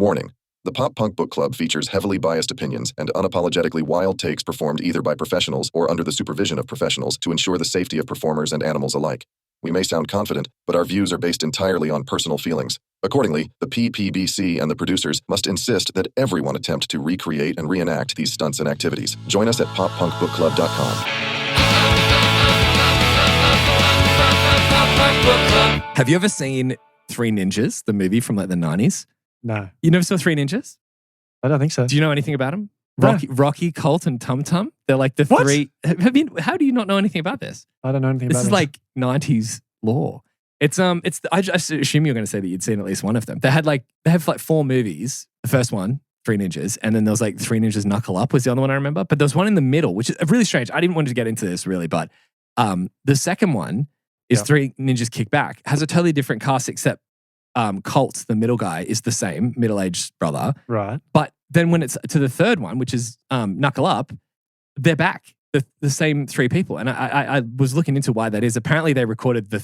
Warning. The Pop Punk Book Club features heavily biased opinions and unapologetically wild takes performed either by professionals or under the supervision of professionals to ensure the safety of performers and animals alike. We may sound confident, but our views are based entirely on personal feelings. Accordingly, the PPBC and the producers must insist that everyone attempt to recreate and reenact these stunts and activities. Join us at poppunkbookclub.com. Have you ever seen Three Ninjas, the movie from like the 90s? No. You never saw Three Ninjas? I don't think so. Do you know anything about them? No. Rocky, Colt, and Tum Tum. They're like the What? three. How do you not know anything about this? I don't know anything This about is it. like 90s lore. I just assume you're going to say that you'd seen at least one of them. They have like 4 movies. The first one, Three Ninjas, and then there was like Three Ninjas Knuckle Up was the other one I remember. But there was one in the middle, which is really strange. I didn't want to get into this really, but the second one is Three Ninjas Kick Back. Has a totally different cast except Colt, the middle guy, is the same middle-aged brother. Right. But then when it's to the third one, which is Knuckle Up, they're back. The same 3 people. And I was looking into why that is. Apparently they recorded the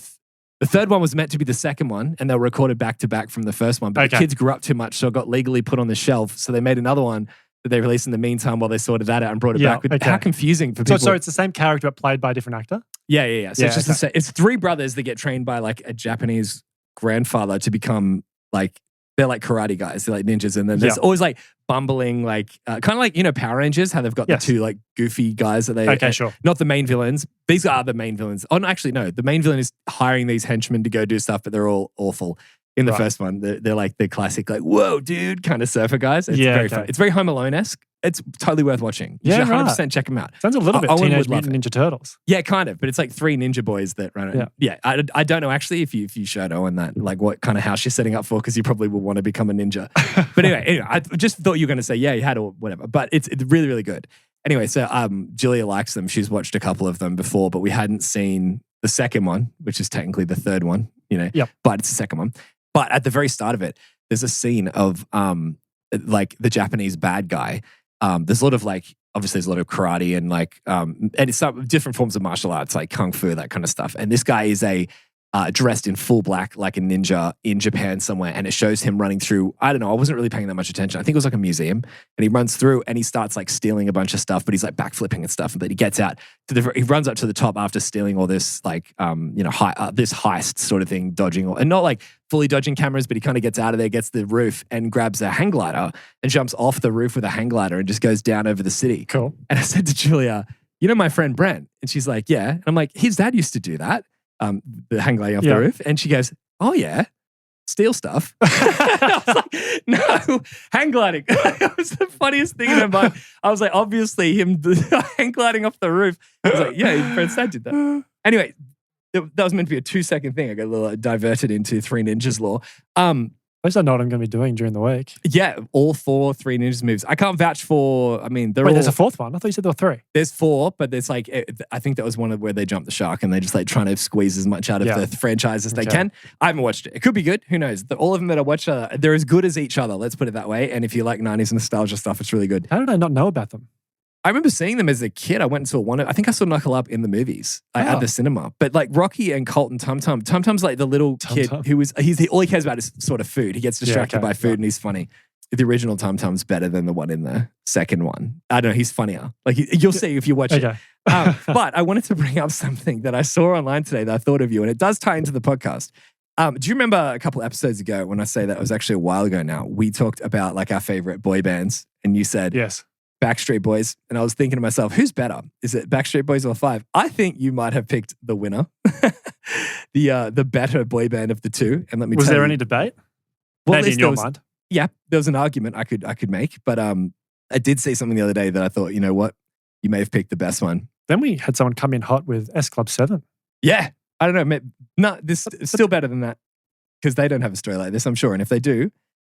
third one was meant to be the second one, and they were recorded back to back from the first one. But the kids grew up too much, so it got legally put on the shelf. So they made another one that they released in the meantime while they sorted that out and brought it back. How confusing for people. So it's the same character but played by a different actor? Yeah. So it's just the same. It's 3 brothers that get trained by like a Japanese grandfather to become like, they're like karate guys. They're like ninjas. And then there's always like bumbling, like kind of like, Power Rangers, how they've got the 2 like goofy guys that they... Okay, sure. Not the main villains. These are the main villains. Oh, no, actually, no. The main villain is hiring these henchmen to go do stuff, but they're all awful. In the first one, they're like the classic, like, whoa, dude, kind of surfer guys. It's very fun. It's very Home Alone-esque. It's totally worth watching. You should 100% check them out. Sounds a little bit Teenage Mutant Ninja Turtles. Yeah, kind of. But it's like 3 ninja boys that run it. Yeah. I don't know actually if you showed Owen that, like what kind of house you're setting up for, because you probably will want to become a ninja. But anyway, I just thought you were going to say, yeah, you had or whatever. But it's really, really good. Anyway, so Julia likes them. She's watched a couple of them before, but we hadn't seen the second one, which is technically the third one, but it's the second one. But at the very start of it, there's a scene of like the Japanese bad guy. There's a lot of like, obviously there's a lot of karate and like, and it's some different forms of martial arts, like kung fu, that kind of stuff. And this guy is dressed in full black, like a ninja in Japan somewhere. And it shows him running through, I don't know, I wasn't really paying that much attention. I think it was like a museum. And he runs through and he starts like stealing a bunch of stuff, but he's like backflipping and stuff. But he gets out he runs up to the top after stealing all this like, this heist sort of thing, dodging, and not like fully dodging cameras, but he kind of gets out of there, gets to the roof and grabs a hang glider and jumps off the roof with a hang glider and just goes down over the city. Cool. And I said to Julia, my friend Brent? And she's like, yeah. And I'm like, his dad used to do that. The hang gliding off the roof. And she goes, oh yeah, steal stuff. I was like, no, hang gliding. That was the funniest thing in her mind. I was like, obviously him hang gliding off the roof. I was like, yeah, his friend's dad did that. Anyway, that was meant to be a 2-second thing. I got a little diverted into Three Ninjas lore. At least I know what I'm going to be doing during the week. Yeah, all 4 Three Ninjas moves. I can't vouch for, there's a 4th one. I thought you said there were 3. There's 4, but there's like, I think that was one of where they jumped the shark and they just like trying to squeeze as much out of the franchise as they can. I haven't watched it. It could be good. Who knows? All of them that I watch, they're as good as each other. Let's put it that way. And if you like 90s nostalgia stuff, it's really good. How did I not know about them? I remember seeing them as a kid. I went and saw one. I think I saw Knuckle Up in the movies at the cinema. But like Rocky and Colt and Tum Tum. Tum Tum's like the little kid who all he cares about is sort of food. He gets distracted by food and he's funny. The original Tum Tum's better than the one in the second one. I don't know. He's funnier. Like you'll see if you watch it. But I wanted to bring up something that I saw online today that I thought of you, and it does tie into the podcast. Do you remember a couple episodes ago when I say that it was actually a while ago now, we talked about like our favorite boy bands, and you said yes. Backstreet Boys, and I was thinking to myself, who's better? Is it Backstreet Boys or Five? I think you might have picked the winner, the better boy band of the 2. And let me. Was tell there you, any debate? Well, Maybe in your mind. Yeah, there was an argument I could make, but I did see something the other day that I thought, you know what, you may have picked the best one. Then we had someone come in hot with S Club 7. Yeah, I don't know. No, this is still better than that because they don't have a story like this, I'm sure. And if they do,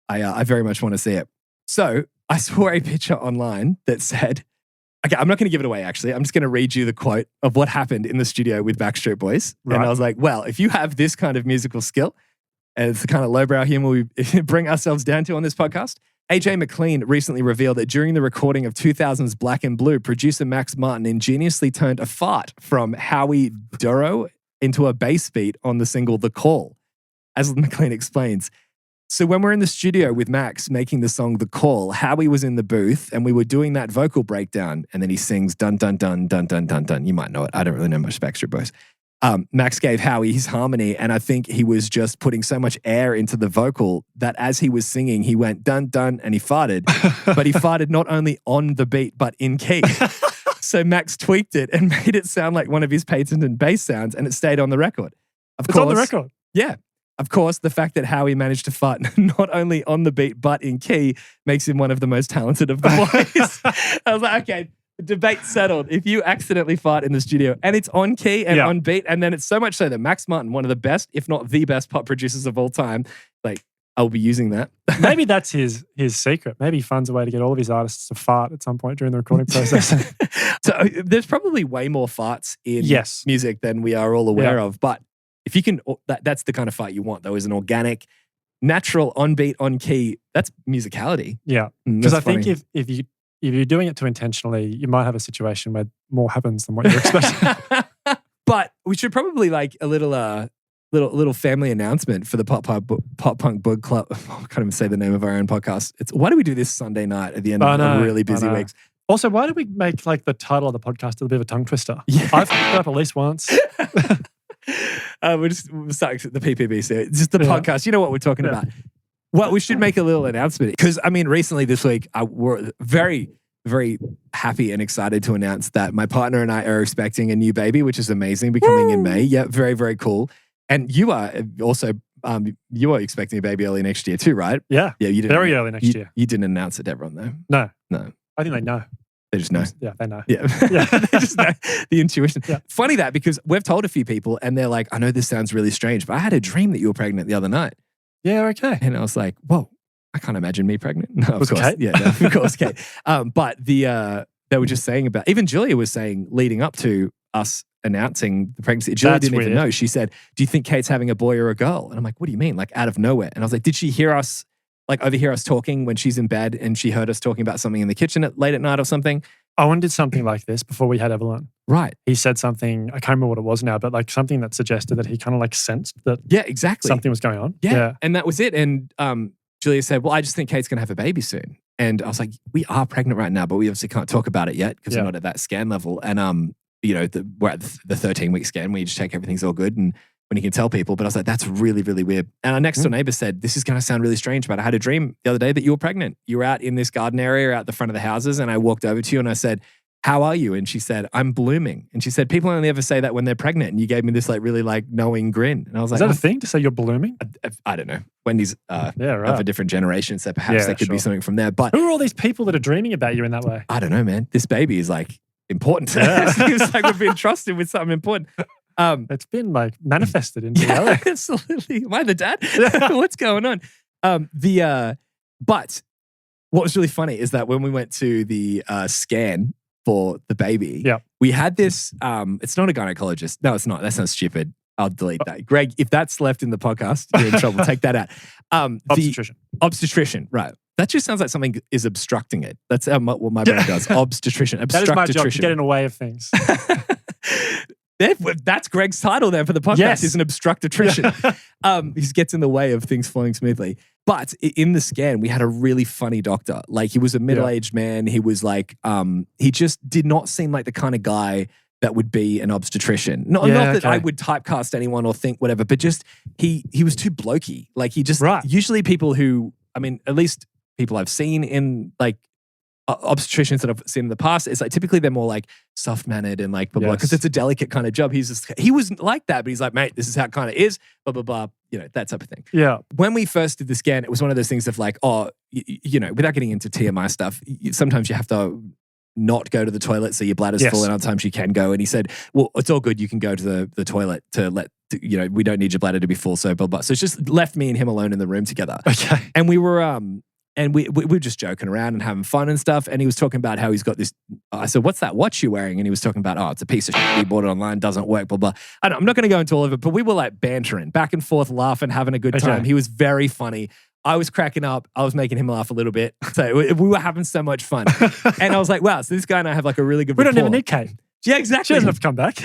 I very much want to see it. So I saw a picture online that said, okay, I'm not going to give it away, actually. I'm just going to read you the quote of what happened in the studio with Backstreet Boys. Right. And I was like, well, if you have this kind of musical skill, and it's the kind of lowbrow humor we bring ourselves down to on this podcast, AJ McLean recently revealed that during the recording of 2000's Black and Blue, producer Max Martin ingeniously turned a fart from Howie Duro into a bass beat on the single The Call. As McLean explains, So when we're in the studio with Max making the song The Call, Howie was in the booth and we were doing that vocal breakdown and then he sings dun dun dun dun dun dun dun. You might know it. I don't really know much Backstreet Boys. Max gave Howie his harmony and I think he was just putting so much air into the vocal that as he was singing, he went dun dun and he farted. But he farted not only on the beat but in key. So Max tweaked it and made it sound like one of his patented bass sounds and it stayed on the record. It's on the record. Yeah. Of course, the fact that Howie managed to fart not only on the beat but in key makes him one of the most talented of the boys. I was like, okay, debate settled. If you accidentally fart in the studio and it's on key and on beat, and then it's so much so that Max Martin, one of the best, if not the best pop producers of all time, like I'll be using that. Maybe that's his secret. Maybe he finds a way to get all of his artists to fart at some point during the recording process. So there's probably way more farts in music than we are all aware of, but if you can, that's the kind of fart you want, though, is an organic, natural, on beat, on key. That's musicality. Yeah, because I think if you're doing it too intentionally, you might have a situation where more happens than what you're expecting. But we should probably like a little family announcement for the Pop Punk Book Club. I can't even say the name of our own podcast. It's why do we do this Sunday night at the end of really busy weeks? Also, why do we make like the title of the podcast a bit of a tongue twister? Yeah. I've picked it up at least once. We're starting the PPBC. It's just the podcast. You know what we're talking about. Well, we should make a little announcement because, I mean, recently this week, we're very, very happy and excited to announce that my partner and I are expecting a new baby, which is amazing, becoming in May. Yeah, very, very cool. And you are also, you are expecting a baby early next year too, right? Yeah. Yeah, you didn't. Very early next year. You didn't announce it to everyone though. No. I think they know. They just know. Yeah, they know. Yeah. They just know the intuition. Yeah. Funny that because we've told a few people and they're like, I know this sounds really strange, but I had a dream that you were pregnant the other night. Yeah, okay. And I was like, whoa, I can't imagine me pregnant. No, of course. Kate? Yeah, no, of course, Kate. But they were just saying about, even Julia was saying leading up to us announcing the pregnancy. Julia didn't even know. She said, do you think Kate's having a boy or a girl? And I'm like, what do you mean? Like out of nowhere. And I was like, did she hear us, like overhear us talking when she's in bed and she heard us talking about something in the kitchen late at night or something? Owen did something like this before we had Evelyn. Right. He said something, I can't remember what it was now, but like something that suggested that he kind of like sensed that exactly. something was going on. Yeah. And that was it. And Julia said, well, I just think Kate's going to have a baby soon. And I was like, we are pregnant right now, but we obviously can't talk about it yet because we're not at that scan level. And, we're at the 13-week scan where you just check everything's all good and when you can tell people. But I was like, that's really, really weird. And our next door neighbor said, this is going to sound really strange, but I had a dream the other day that you were pregnant. You were out in this garden area out the front of the houses and I walked over to you and I said, how are you? And she said, I'm blooming. And she said, people only ever say that when they're pregnant. And you gave me this like really like knowing grin. And I was like, is that a thing to say you're blooming? I don't know. Wendy's of a different generation, so perhaps there could be something from there. But who are all these people that are dreaming about you in that way? I don't know, man. This baby is like important to us. It's like we've been trusted with something important. It's been like manifested into reality. Absolutely. Am I the dad? What's going on? But what was really funny is that when we went to the scan for the baby, we had this, it's not a gynecologist. No, it's not. That sounds stupid. I'll delete that. Greg, if that's left in the podcast, you're in trouble. Take that out. Obstetrician, right. That just sounds like something is obstructing it. That's what my brain does. Obstetrician. That is my job, to get in the way of things. That's Greg's title there for the podcast. Yes. He's an obstructrician. He gets in the way of things flowing smoothly. But in the scan, we had a really funny doctor. Like he was a middle-aged man. He was like, he just did not seem like the kind of guy that would be an obstetrician. Not that I would typecast anyone or think whatever, but just he was too blokey. Like he just, usually people who, I mean, at least people I've seen in like obstetricians that I've seen in the past, it's like typically they're more like soft-mannered and like blah, blah, because it's a delicate kind of job. He wasn't like that, but he's like, mate, this is how it kind of is, blah, blah, blah, that type of thing. Yeah. When we first did the scan, it was one of those things of like, without getting into TMI stuff, sometimes you have to not go to the toilet so your bladder's full and other times you can go. And he said, well, it's all good. You can go to the toilet we don't need your bladder to be full. So blah, blah. So it's just left me and him alone in the room together. Okay. And we were, and we were just joking around and having fun and stuff. And he was talking about how he's got this. I said, what's that watch you're wearing? And he was talking about, it's a piece of shit. We bought it online, doesn't work, blah, blah. I'm not going to go into all of it, but we were like bantering, back and forth, laughing, having a good time. He was very funny. I was cracking up. I was making him laugh a little bit. So we were having so much fun. And I was like, wow, so this guy and I have like a really good rapport. We don't even need Kate. Yeah, exactly. She doesn't have to come back.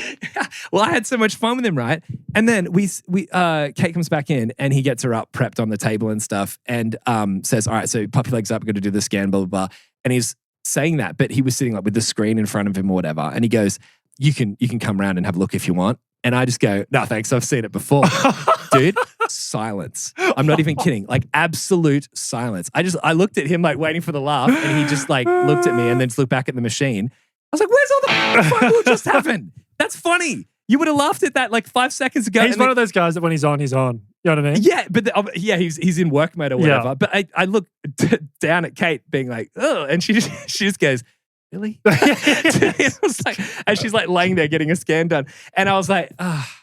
Well, I had so much fun with him, right? And then Kate comes back in and he gets her up, prepped on the table and stuff, and says, "All right, so puppy legs up, we're going to do the scan, blah, blah, blah." And he's saying that, but he was sitting like with the screen in front of him or whatever. And he goes, you can come around and have a look if you want. And I just go, no, thanks. I've seen it before. Dude, silence. I'm not even kidding. Like absolute silence. I looked at him like waiting for the laugh and he just like looked at me and then just looked back at the machine. I was like, where's all the fun that just happened? That's funny. You would have laughed at that like 5 seconds ago. He's one of those guys that when he's on, he's on. You know what I mean? Yeah, but he's in work mode or whatever. Yeah. But I look down at Kate being like, oh, and she just goes, really? And she's like laying there getting a scan done. And I was like, ah.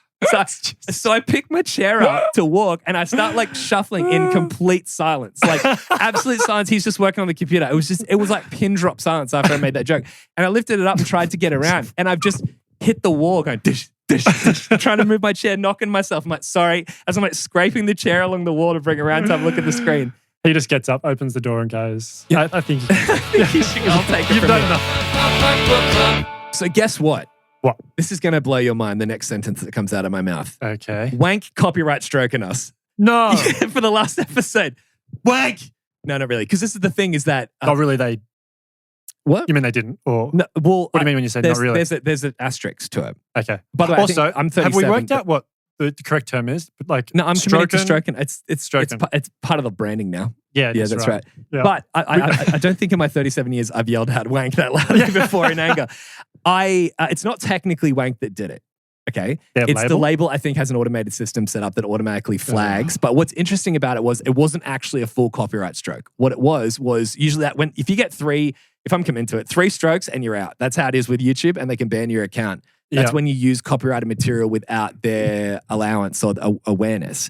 So I pick my chair up to walk and I start like shuffling in complete silence, like absolute silence. He's just working on the computer. It was like pin drop silence after I made that joke. And I lifted it up and tried to get around and I've just hit the wall going dish, dish, dish, trying to move my chair, knocking myself. I'm like, sorry. As I'm like scraping the chair along the wall to bring it around to have a look at the screen. He just gets up, opens the door and goes, yeah. I think I'll take it. You've done enough. So guess what? What? This is going to blow your mind, the next sentence that comes out of my mouth. Okay. Wank copyright stroking us. No. For the last episode. Wank! No, not really. Because this is the thing is that... oh, really? They... What? You mean they didn't? Or no, well, what do you mean when you say not really? There's an asterisk to it. Okay. By the way, also, I'm 37. have we worked out what the correct term is? Like, no, I'm committed to stroking. It's stroking. It's part of the branding now. Yeah, that's right. Yeah. But I don't think in my 37 years I've yelled out wank that loudly before in anger. It's not technically wank that did it. Okay. The label I think has an automated system set up that automatically flags. But what's interesting about it was it wasn't actually a full copyright stroke. What it was usually that if you get if I'm coming to it, 3 strokes and you're out. That's how it is with YouTube and they can ban your account. That's when you use copyrighted material without their allowance or awareness.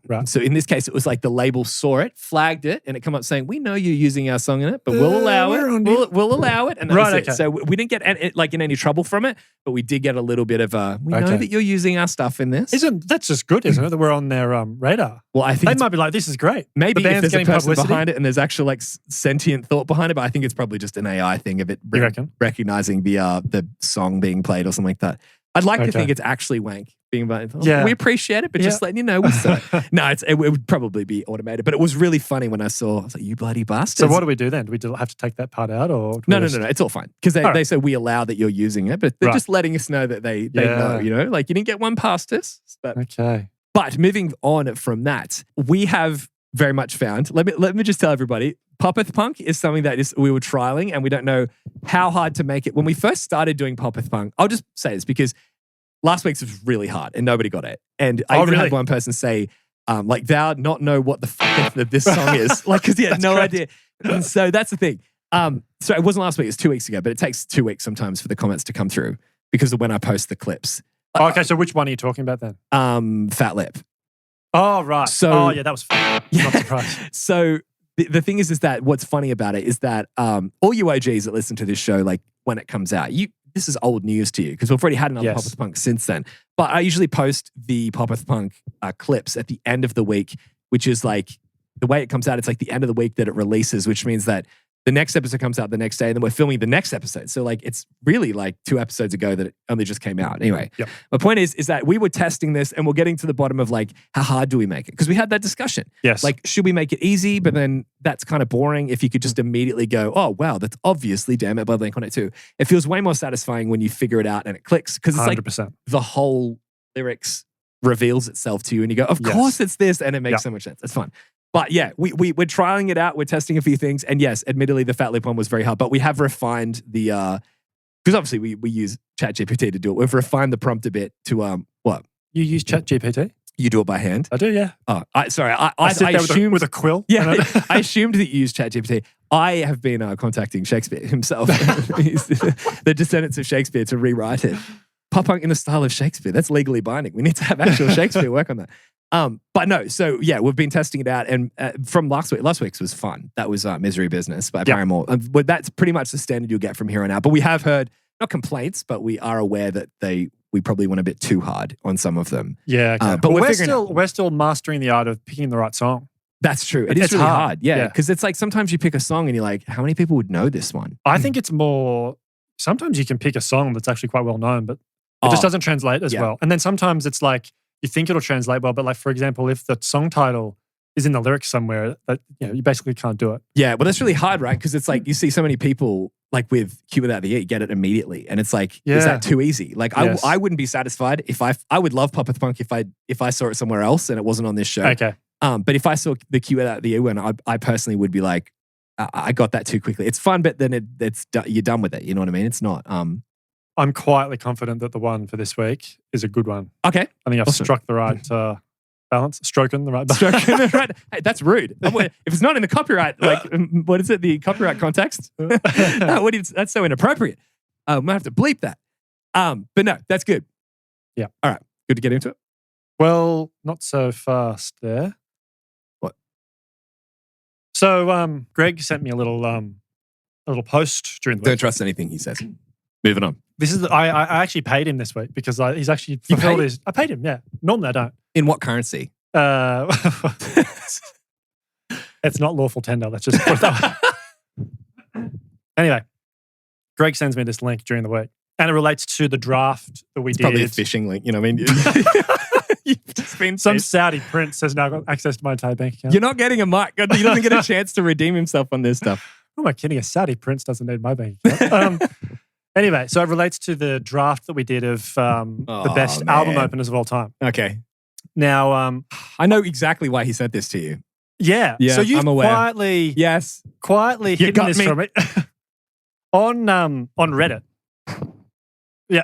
Right. So in this case, it was like the label saw it, flagged it, and it come up saying, "We know you're using our song in it, but we'll allow it. We'll allow it." And that was it. Okay. So we didn't get in any trouble from it, but we did get a little bit of we know that you're using our stuff in this. That's just good, isn't it? That we're on their radar. Well, I think they might be like, "This is great." Maybe the if band's there's a person publicity behind it and there's actual like sentient thought behind it, but I think it's probably just an AI thing of it recognizing the song being played or something like that. I'd like to think it's actually wank. Being like, we appreciate it, but just letting you know we saw it. No, it would probably be automated, but it was really funny when I was like, you bloody bastards. So what do we do then? Do we have to take that part out or? No, it's all fine. Because they say we allow that you're using it, but they're just letting us know that they know, like you didn't get one past us. Okay. But moving on from that, we have very much found, let me just tell everybody, Pop-Eth Punk is something that we were trialing and we don't know how hard to make it. When we first started doing Pop-Eth Punk, I'll just say this because last week's was really hard and nobody got it. And I even had one person say, like, thou not know what the fuck this song is. Like, because he had no idea. And so that's the thing. So it wasn't last week, it was 2 weeks ago, but it takes 2 weeks sometimes for the comments to come through because of when I post the clips. Okay, so which one are you talking about then? Fat Lip. Oh, right. So, that was fun. Not surprised. So the thing is that what's funny about it is that all you OGs that listen to this show, like when it comes out, this is old news to you because we've already had another Pop-Eth Punk since then. But I usually post the Pop-Eth Punk clips at the end of the week, which is like the way it comes out. It's like the end of the week that it releases, which means that the next episode comes out the next day and then we're filming the next episode. So like it's really like 2 episodes ago that it only just came out. Anyway, my point is that we were testing this and we're getting to the bottom of like, how hard do we make it? Because we had that discussion. Yes. Like, should we make it easy? But then that's kind of boring if you could just immediately go, oh, wow, that's obviously Damn It by Blink-182. It feels way more satisfying when you figure it out and it clicks because it's 100%. like the whole lyrics reveals itself to you and you go, of course it's this, and it makes so much sense. It's fun. But yeah, we're trialing it out. We're testing a few things. And yes, admittedly, the Fat Lip one was very hard, but we have refined the, because obviously we use ChatGPT to do it. We've refined the prompt a bit to, what? You use ChatGPT? You do it by hand? I do, yeah. Oh, I sit there assumed, with a quill. Yeah, I assumed that you used ChatGPT. I have been contacting Shakespeare himself, the descendants of Shakespeare, to rewrite it. Pop punk in the style of Shakespeare. That's legally binding. We need to have actual Shakespeare work on that. But no, so yeah, we've been testing it out, and from last week's was fun. That was Misery Business by Paramore. But that's pretty much the standard you'll get from here on out. But we have heard, not complaints, but we are aware that we probably went a bit too hard on some of them. Yeah, okay. But we're still mastering the art of picking the right song. That's true. It's really hard. Yeah, because it's like sometimes you pick a song and you're like, how many people would know this one? I think it's more sometimes you can pick a song that's actually quite well known, but it just doesn't translate as well. And then sometimes it's like you think it'll translate well, but like, for example, if the song title is in the lyrics somewhere, that you basically can't do it. Yeah, well, that's really hard, right? Because it's like you see so many people like with Q without the E get it immediately, and it's like, is that too easy? Like, I wouldn't be satisfied if I would love Pop with Punk if I saw it somewhere else and it wasn't on this show. Okay. But if I saw the Q without the E one, I personally would be like, I got that too quickly. It's fun, but then you're done with it. You know what I mean? It's not. I'm quietly confident that the one for this week is a good one. Okay. I think I've struck the right balance, stroking the right balance. Stroking the right. Hey, that's rude. If it's not in the copyright, like, what is it? The copyright context? That's so inappropriate. I might have to bleep that. But no, that's good. Yeah. All right. Good to get into it. Well, not so fast there. What? So, Greg sent me a little post during the week. Don't trust anything he says. Moving on. This is I actually paid him this week because he's actually fulfilled his. I paid him, yeah. Normally I don't. In what currency? It's not lawful tender. Let's just put it that way. Anyway, Greg sends me this link during the week, and it relates to the draft that we did. Probably a phishing link. You know what I mean? You've just been Some Saudi prince has now got access to my entire bank account. You're not getting a mic. He doesn't get a chance to redeem himself on this stuff. Who am I kidding? A Saudi prince doesn't need my bank account. Anyway, so it relates to the draft that we did of the best album openers of all time. Okay. Now, I know exactly why he sent this to you. Yeah. So you've I'm aware. quietly hidden this from me on Reddit. Yeah.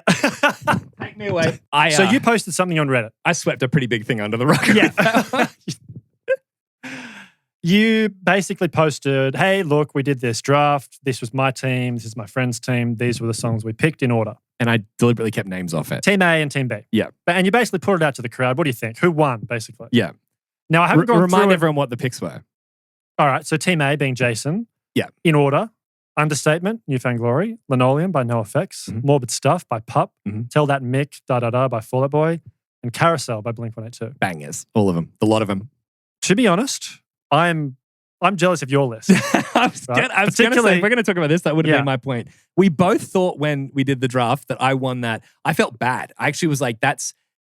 Take me away. So you posted something on Reddit. I swept a pretty big thing under the rug. Yeah. You basically posted, hey, look, we did this draft. This was my team. This is my friend's team. These were the songs we picked in order. And I deliberately kept names off it. Team A and Team B. Yeah. And you basically put it out to the crowd. What do you think? Who won, basically? Yeah. Now, I haven't gone Remind through everyone what the picks were. All right. So Team A being Jayson. Yeah. In order. Understatement, Newfound Glory. Linoleum by NoFX. Morbid Stuff by Pup. Tell That Mick, Da Da Da by Fall Out Boy. And Carousel by Blink-182. Bangers. All of them. A lot of them. To be honest, I'm jealous of your list. I was going to say, if we're going to talk about this, that would have been my point. We both thought when we did the draft that I won that. I felt bad. I actually was like,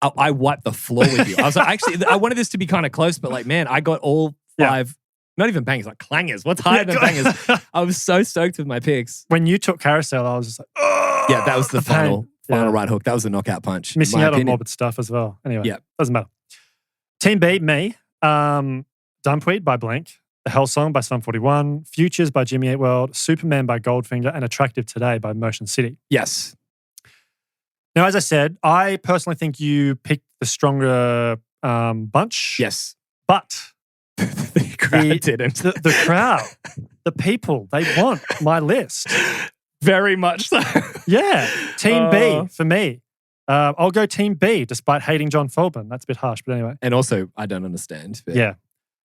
I wiped the floor with you. I was like, actually, I wanted this to be kind of close, but like, man, I got all 5, not even bangers, like clangers. What's higher than bangers? I was so stoked with my picks. When you took Carousel, I was just like, oh, yeah, that was the final right hook. That was the knockout punch. Missing out on Morbid Stuff as well. Anyway, doesn't matter. Team B, me. Dumpweed by Blink. The Hell Song by Sum 41, Futures by Jimmy Eat World, Superman by Goldfinger, and Attractive Today by Motion City. Yes. Now, as I said, I personally think you picked the stronger bunch. Yes. But the crowd didn't. The crowd, the people, they want my list. Very much so. Yeah. Team B for me. I'll go Team B despite hating John Feldman. That's a bit harsh, but anyway. And also, I don't understand. But... Yeah.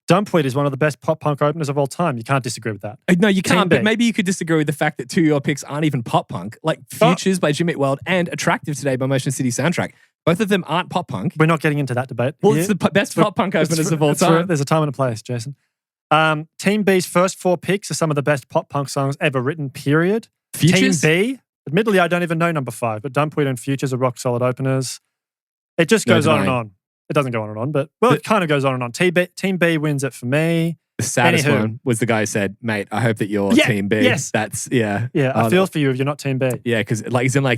Dumpweed is one of the best pop punk openers of all time. You can't disagree with that. No, you can't, but maybe you could disagree with the fact that 2 of your picks aren't even pop punk, like Futures by Jimmy Eat World and Attractive Today by Motion City Soundtrack. Both of them aren't pop punk. We're not getting into that debate. Well, it's the best pop punk openers of all time. There's a time and a place, Jason. Team B's first 4 picks are some of the best pop punk songs ever written, period. Futures? Team B, admittedly, I don't even know number 5, but Dumpweed and Futures are rock solid openers. It just goes on and on. It doesn't go on and on, but it kind of goes on and on. Team B wins it for me. The saddest one was the guy who said, mate, I hope that you're Team B. Yes. That's, Yeah, I feel for you if you're not Team B. Yeah, because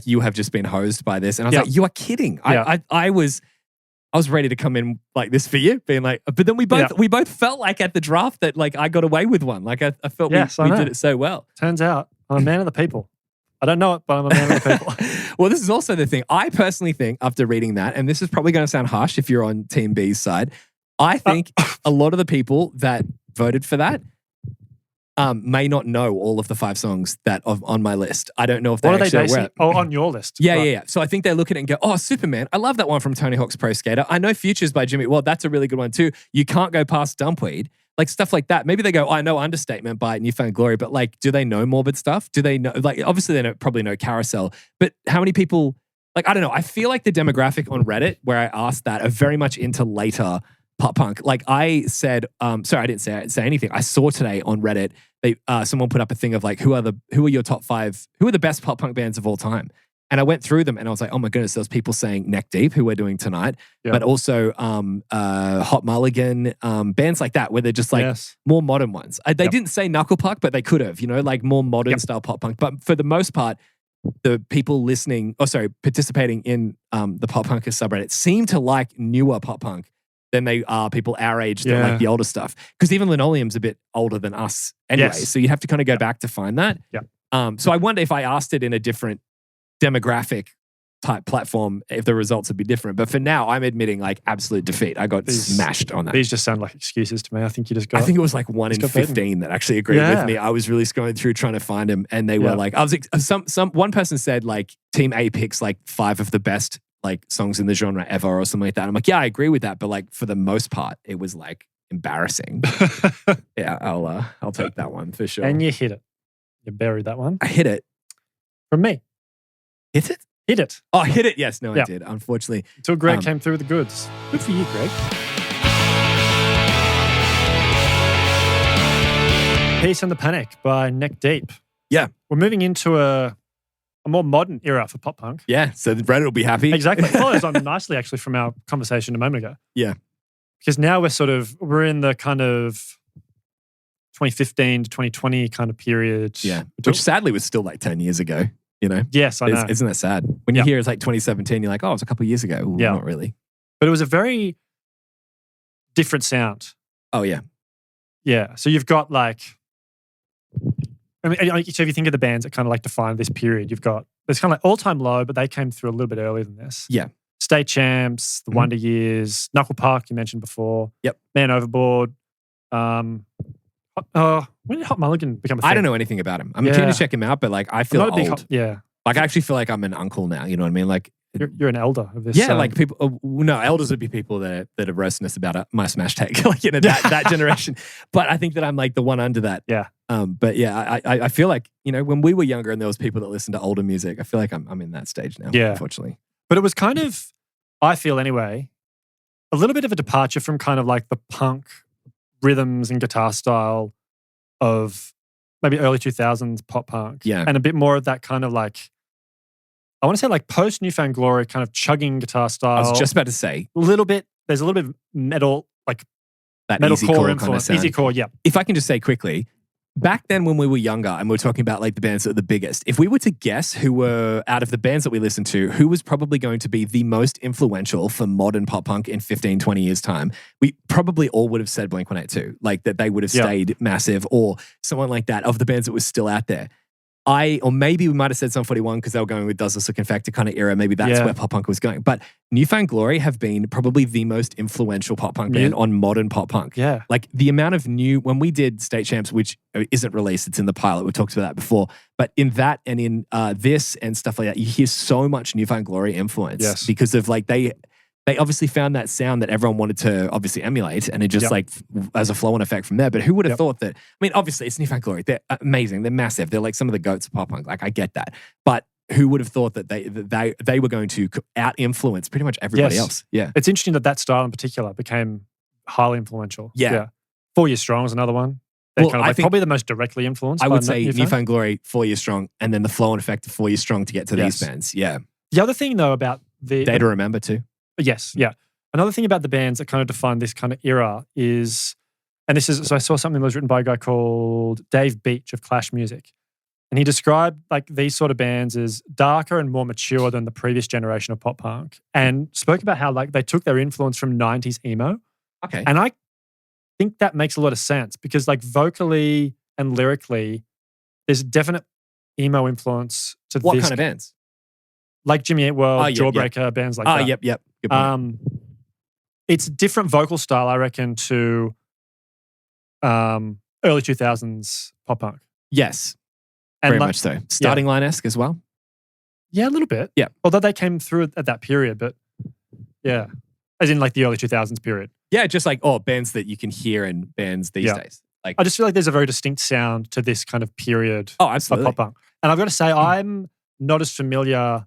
you have just been hosed by this. And I was like, you are kidding. I was ready to come in like this for you, being like, but then we both felt like at the draft that like I got away with one. Like I felt we did it so well. Turns out I'm a man of the people. I don't know it, but I'm a man of the people. Well, this is also the thing. I personally think after reading that, and this is probably going to sound harsh if you're on Team B's side, I think a lot of the people that voted for that may not know all of the 5 songs that on my list. I don't know if they're actually aware. Oh, on your list. Yeah. So I think they look at it and go, oh, Superman. I love that one from Tony Hawk's Pro Skater. I know Futures by Jimmy. Well, that's a really good one too. You can't go past Dumpweed. Like stuff like that. Maybe they go, I know Understatement by Newfound Glory, but like, do they know Morbid Stuff? Do they know, like, obviously they probably know Carousel, but how many people, like, I don't know. I feel like the demographic on Reddit where I asked that are very much into later pop punk. Like I said, sorry, I didn't say anything. I saw today on Reddit, someone put up a thing of like, who are your top 5, who are the best pop punk bands of all time? And I went through them and I was like, oh my goodness, there was people saying Neck Deep, who we're doing tonight, but also Hot Mulligan, bands like that, where they're just like more modern ones. They didn't say Knuckle Puck, but they could have, like more modern style pop punk. But for the most part, the people participating in the pop punk subreddit seem to like newer pop punk than they are people our age that like the older stuff. Because even Linoleum's a bit older than us anyway. So you have to kind of go back to find that. So I wonder if I asked it in a different demographic type platform, if the results would be different. But for now, I'm admitting like absolute defeat. I got smashed on that. These just sound like excuses to me. I think you just got... I think it was like 1 in 15 that actually agreed with me. I was really going through trying to find them, and they were like, one person said like Team A picks like 5 of the best like songs in the genre ever or something like that. I'm like, yeah, I agree with that, but like for the most part, it was like embarrassing. I'll take that one for sure. And you hit it. You buried that one. I hit it. From me. Hit it? Hit it. Oh, hit it. Yes. No, I did. Unfortunately. Until Greg came through with the goods. Good for you, Greg. Peace and the Panic by Neck Deep. Yeah. We're moving into a more modern era for pop punk. Yeah. So Reddit will be happy. Exactly. It follows on nicely actually from our conversation a moment ago. Yeah. Because now we're in the kind of 2015 to 2020 kind of period. Yeah. Which sadly was still like 10 years ago. Yes, I know. Isn't that sad? When you hear it's like 2017, you're like, oh, it was a couple of years ago. Well, not really. But it was a very different sound. Oh, yeah. Yeah. So you've got like, so if you think of the bands that kind of like define this period, there's kind of like All Time Low, but they came through a little bit earlier than this. Yeah. State Champs, The Wonder Years, Knuckle Puck, you mentioned before. Yep. Man Overboard. When did Hot Mulligan become a thing? I don't know anything about him. I'm keen to check him out, but like I feel old. Like I actually feel like I'm an uncle now. You know what I mean? Like you're an elder of this. Yeah, like people. No, elders would be people that are roasting us about my smash take, like that generation. But I think that I'm like the one under that. Yeah. But yeah, I feel like when we were younger and there was people that listened to older music, I feel like I'm in that stage now. Yeah. Unfortunately. But it was kind of, I feel anyway, a little bit of a departure from kind of like the punk rhythms and guitar style of maybe early 2000s pop punk. Yeah. And a bit more of that kind of like, I want to say like post Newfound Glory kind of chugging guitar style. I was just about to say. There's a little bit of metal, like that metalcore influence. Easy core, yeah. If I can just say quickly, back then when we were younger and we were talking about like the bands that are the biggest, if we were to guess who were, out of the bands that we listened to, who was probably going to be the most influential for modern pop punk in 15, 20 years time, we probably all would have said Blink-182, like that they would have stayed massive, or someone like that of the bands that was still out there. Or maybe we might have said Sum 41 because they were going with Does This Look Infected kind of era. Maybe that's where pop punk was going. But Newfound Glory have been probably the most influential pop punk band on modern pop punk. Yeah. Like the amount of when we did State Champs, which isn't released, it's in the pilot. We've talked about that before. But in that and in this and stuff like that, you hear so much Newfound Glory influence because of like they obviously found that sound that everyone wanted to obviously emulate, and it just like as a flow-on effect from there. But who would have thought that? I mean, obviously it's Newfound Glory. They're amazing. They're massive. They're like some of the goats of pop punk. Like I get that, but who would have thought that they were going to out-influence pretty much everybody else? Yeah, it's interesting that style in particular became highly influential. Yeah. 4 Years Strong is another one. They're kind of like probably the most directly influenced. I would say Newfound Glory, 4 Years Strong, and then the flow-on effect of 4 Years Strong to get to these bands. Yeah. The other thing though about the Day to Remember too. Yes. Yeah. Another thing about the bands that kind of define this kind of era is, and this is, so I saw something that was written by a guy called Dave Beach of Clash Music. And he described like these sort of bands as darker and more mature than the previous generation of pop punk, and spoke about how like they took their influence from 90s emo. Okay. And I think that makes a lot of sense because like vocally and lyrically, there's definite emo influence to what kind of bands? Like Jimmy Eat World, Jawbreaker, bands like that. Yep. Good point. It's a different vocal style, I reckon, to early 2000s pop punk. Yes. And very much so. Starting Line-esque as well? Yeah, a little bit. Yeah. Although they came through at that period, but yeah. As in like the early 2000s period. Yeah, just like, bands that you can hear in bands these days. Like, I just feel like there's a very distinct sound to this kind of period absolutely. of pop punk. And I've got to say, I'm not as familiar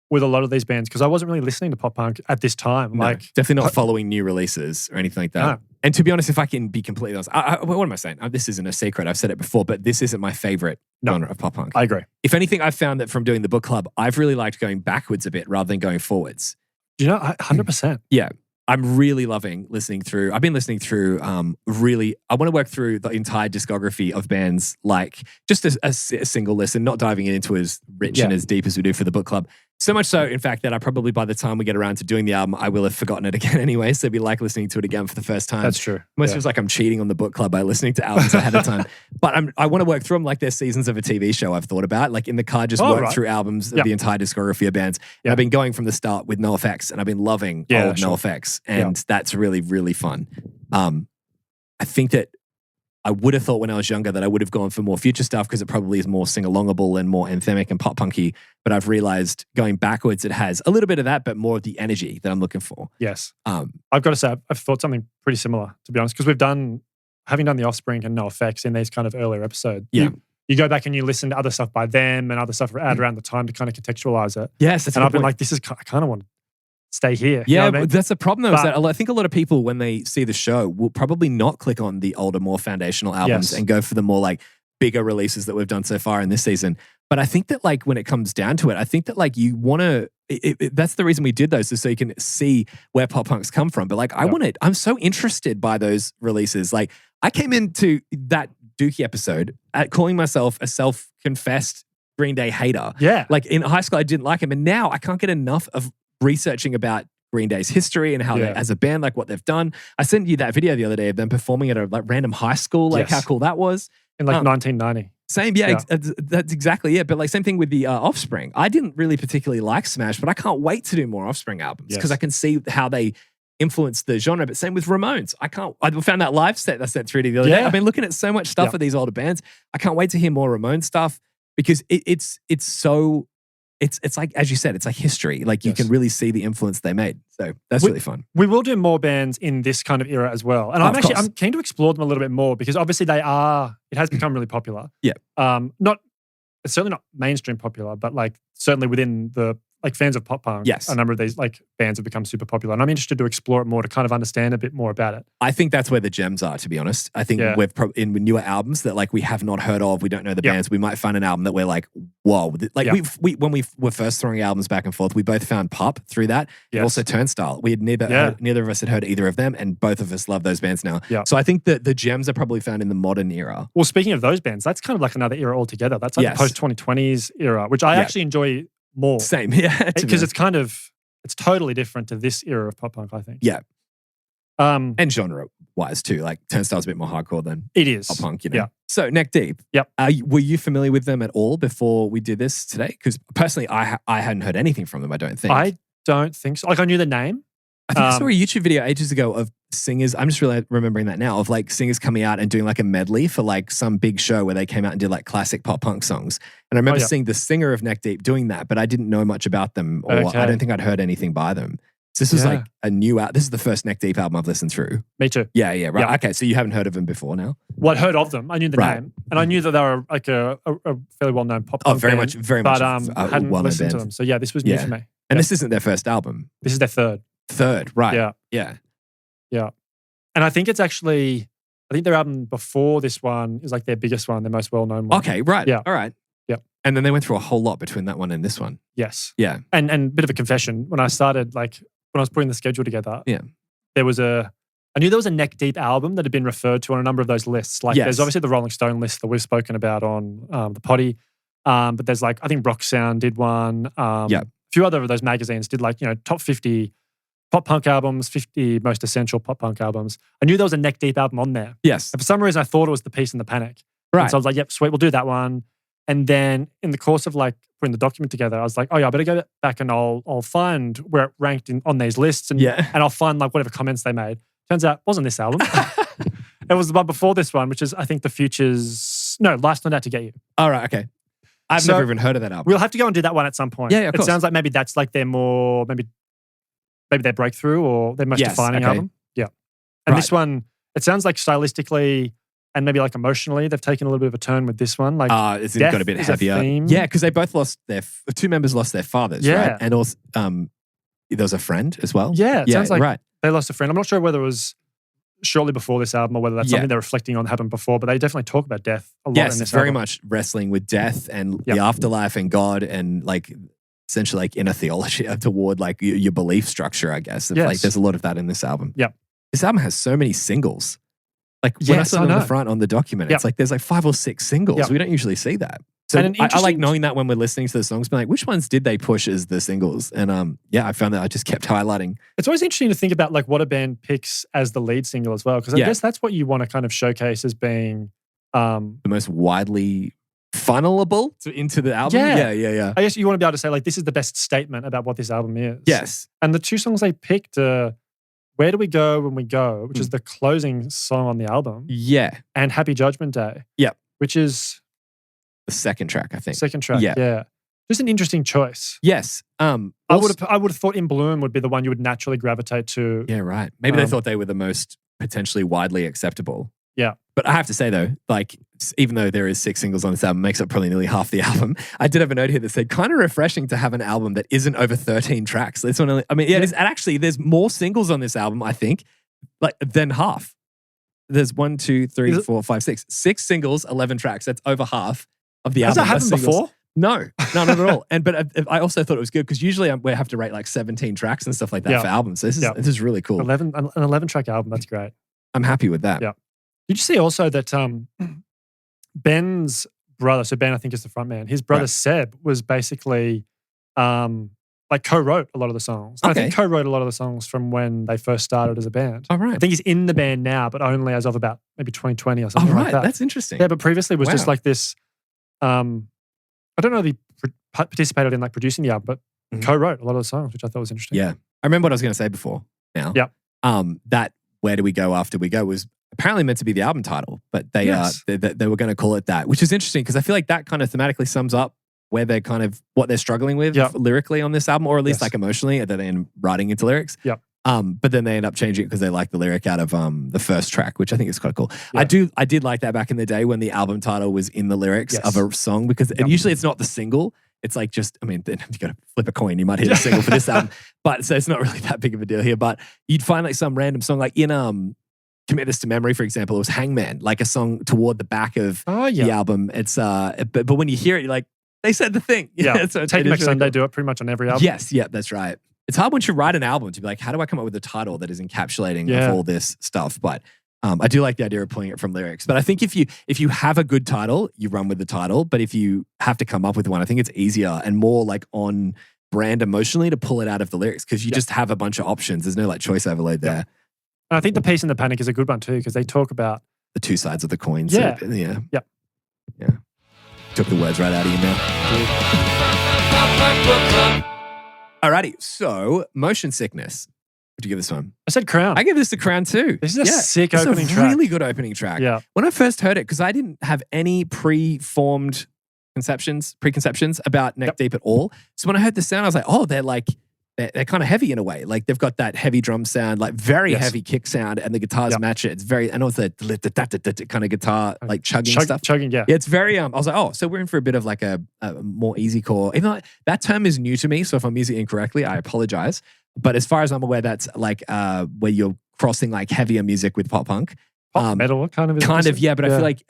with a lot of these bands because I wasn't really listening to pop punk at this time. No, definitely not following new releases or anything like that. No. And to be honest, if I can be completely honest, what am I saying? This isn't a secret. I've said it before, but this isn't my favorite genre of pop punk. I agree. If anything, I've found that from doing the book club, I've really liked going backwards a bit rather than going forwards. 100%. Yeah. I'm really loving listening through. I've been listening through I want to work through the entire discography of bands, like just a single listen, not diving into as rich and as deep as we do for the book club. So much so, in fact, that I probably by the time we get around to doing the album, I will have forgotten it again anyway. So it'd be like listening to it again for the first time. That's true. Almost feels like I'm cheating on the book club by listening to albums ahead of time. But I want to work through them like they're seasons of a TV show I've thought about. Like in the car, just work through albums of the entire discography of bands. And I've been going from the start with NoFX, and I've been loving old NoFX. And that's really, really fun. I think that I would have thought when I was younger that I would have gone for more future stuff because it probably is more sing-alongable and more anthemic and pop-punky. But I've realized going backwards, it has a little bit of that, but more of the energy that I'm looking for. Yes. I've got to say, I've thought something pretty similar, to be honest, because having done The Offspring and NoFX in these kind of earlier episodes, you go back and you listen to other stuff by them and other stuff around the time to kind of contextualize it. Yes. That's and I've been like, I kind of want to stay here. Yeah, you know what I mean? That's the problem though, is that I think a lot of people, when they see the show, will probably not click on the older, more foundational albums and go for the more like bigger releases that we've done so far in this season. But I think that like when it comes down to it, I think that like you want to, that's the reason we did those, is so you can see where pop punks come from. But like I'm so interested by those releases. Like I came into that Dookie episode at calling myself a self-confessed Green Day hater. Yeah. Like in high school, I didn't like him. And now I can't get enough of researching about Green Day's history and how they, as a band, like what they've done. I sent you that video the other day of them performing at a like random high school, like how cool that was. In like 1990. Same, that's exactly it. But like same thing with the Offspring. I didn't really particularly like Smash, but I can't wait to do more Offspring albums because I can see how they influence the genre. But same with Ramones. I found that live set I sent through to the other day. I've been looking at so much stuff of these older bands. I can't wait to hear more Ramones stuff because it's like, as you said, it's like history. Like you can really see the influence they made. So that's really fun. We will do more bands in this kind of era as well. And I'm keen to explore them a little bit more because obviously it has become really popular. Yeah. It's certainly not mainstream popular, but like certainly within the like fans of pop punk, a number of these like bands have become super popular. And I'm interested to explore it more to kind of understand a bit more about it. I think that's where the gems are, to be honest. I think we've in newer albums that like we have not heard of, we don't know the bands, we might find an album that we're like, whoa. Like when we were first throwing albums back and forth, we both found Pop through that. And also Turnstile. We had neither of us had heard either of them, and both of us love those bands now. Yeah. So I think that the gems are probably found in the modern era. Well, speaking of those bands, that's kind of like another era altogether. That's like the post-2020s era, which I actually enjoy more. Same, yeah. Because it's totally different to this era of pop punk, I think. Yeah. And genre-wise too. Like Turnstile's a bit more hardcore than it is. Pop punk, you know. Yeah. So Neck Deep. Yep. Were you familiar with them at all before we did this today? Because personally, I hadn't heard anything from them, I don't think. I don't think so. Like I knew the name. I think I saw a YouTube video ages ago of singers, I'm just really remembering that now, of like singers coming out and doing like a medley for like some big show where they came out and did like classic pop punk songs. And I remember seeing the singer of Neck Deep doing that, but I didn't know much about them, or I don't think I'd heard anything by them. So this was like a new this is the first Neck Deep album I've listened through. Me too. Yeah, right. Yeah. Okay, so you haven't heard of them before now? Well, I'd heard of them. I knew the name. And I knew that they were like a fairly well-known pop punk very band, much but hadn't listened to them. So yeah, this was new for me. And this isn't their first album. This is their third. Third, right. Yeah. And I think it's actually, their album before this one is like their biggest one, their most well-known one. Okay, right. Yeah. All right. Yeah. And then they went through a whole lot between that one and this one. Yes. Yeah. And a bit of a confession, when I started, like, when I was putting the schedule together, I knew there was a Neck Deep album that had been referred to on a number of those lists. Like, there's obviously the Rolling Stone list that we've spoken about on the Potty. But there's like, I think Rock Sound did one. A few other of those magazines did like, top 50 pop punk albums, 50 most essential pop punk albums. I knew there was a Neck Deep album on there. Yes. And for some reason, I thought it was The Peace and the Panic. Right. And so I was like, yep, sweet, we'll do that one. And then in the course of like putting the document together, I was like, oh yeah, I better go back and I'll find where it ranked on these lists and I'll find like whatever comments they made. Turns out it wasn't this album. It was the one before this one, which is I think Last Night Out to Get You. All right, okay. I've never even heard of that album. We'll have to go and do that one at some point. Yeah, of course. It sounds like maybe that's like their more, maybe their breakthrough or their most defining album. Yeah. And this one, it sounds like stylistically and maybe like emotionally, they've taken a little bit of a turn with this one. Like, it's got a bit heavier. Yeah, because they both lost two members lost their fathers, right? And also, there was a friend as well. Yeah, it sounds like they lost a friend. I'm not sure whether it was shortly before this album or whether that's something they're reflecting on happened before, but they definitely talk about death a lot in this very album. much wrestling with death and the afterlife and God and like essentially like inner theology toward like your belief structure, I guess. Like there's a lot of that in this album. Yeah. This album has so many singles. Like when I saw it on the front on the document, it's like there's like 5 or 6 singles. We don't usually see that. So I like knowing that when we're listening to the songs, being like, which ones did they push as the singles? And I found that I just kept highlighting. It's always interesting to think about like what a band picks as the lead single as well, because I guess that's what you want to kind of showcase as being the most widely funnelable into the album. Yeah. I guess you want to be able to say like this is the best statement about what this album is. Yes. And the 2 songs they picked are Where Do We Go When We Go, which is the closing song on the album. Yeah. And Happy Judgment Day. Yeah. Which is the second track, I think. Second track, yeah. Just an interesting choice. Yes. I would have thought In Bloom would be the one you would naturally gravitate to. Yeah, right. Maybe they thought they were the most potentially widely acceptable. Yeah. But I have to say though, like even though there is 6 singles on this album, it makes up probably nearly half the album. I did have a note here that said kind of refreshing to have an album that isn't over 13 tracks. This one, it is, and actually there's more singles on this album, I think, like than half. There's 1, 2, 3, 4, 5, 6. 6 singles, 11 tracks. That's over half of the album. Has that happened before? No, not at all. But I also thought it was good because usually we have to rate like 17 tracks and stuff like that for albums. So this is really cool. An 11-track album. That's great. I'm happy with that. Yeah. Did you see also that Ben's brother, so Ben I think is the front man, his brother Seb was basically like co-wrote a lot of the songs. Okay. I think co-wrote a lot of the songs from when they first started as a band. Oh, right. I think he's in the band now, but only as of about maybe 2020 or something like that. That's interesting. Yeah, but previously was just like this, I don't know if he participated in like producing the album, but co-wrote a lot of the songs, which I thought was interesting. Yeah. I remember what I was going to say before now. Yeah. That Where Do We Go After We Go was apparently meant to be the album title, but they were going to call it that, which is interesting because I feel like that kind of thematically sums up where they're kind of what they're struggling with lyrically on this album, or at least like emotionally, that they end up writing into lyrics. Yep. But then they end up changing it because they like the lyric out of the first track, which I think is quite cool. Yeah. I did like that back in the day when the album title was in the lyrics of a song, because and usually it's not the single. It's like just, I mean, then you got to flip a coin. You might hit a single for this album, but so it's not really that big of a deal here. But you'd find like some random song, like in Commit This to Memory, for example, it was Hangman, like a song toward the back of the album. It's but when you hear it, you're like, they said the thing. Yeah, so Take Back Sunday do it pretty much on every album. Yes, that's right. It's hard once you write an album to be like, how do I come up with a title that is encapsulating of all this stuff? But I do like the idea of pulling it from lyrics. But I think if you have a good title, you run with the title. But if you have to come up with one, I think it's easier and more like on brand emotionally to pull it out of the lyrics, because you just have a bunch of options. There's no like choice overload there. And I think the Peace and the Panic is a good one too, because they talk about the two sides of the coin. Yeah. So, yeah. Took the words right out of your mouth. Alrighty, so Motion Sickness. What'd you give this one? I said Crown. I give this the Crown too. This is a sick opening track. It's a really good opening track. Yeah. When I first heard it, because I didn't have any preconceptions about Neck Deep at all. So when I heard the sound, I was like, oh, they're kind of heavy in a way. Like they've got that heavy drum sound, like very heavy kick sound, and the guitars match it. It's very, and also the kind of guitar, like chugging stuff. Chugging, yeah. It's very, I was like, oh, so we're in for a bit of like a more easy core. Even though that term is new to me, so if I'm using it incorrectly, I apologize. But as far as I'm aware, that's like where you're crossing like heavier music with pop punk. Pop metal kind of. Yeah, but I feel like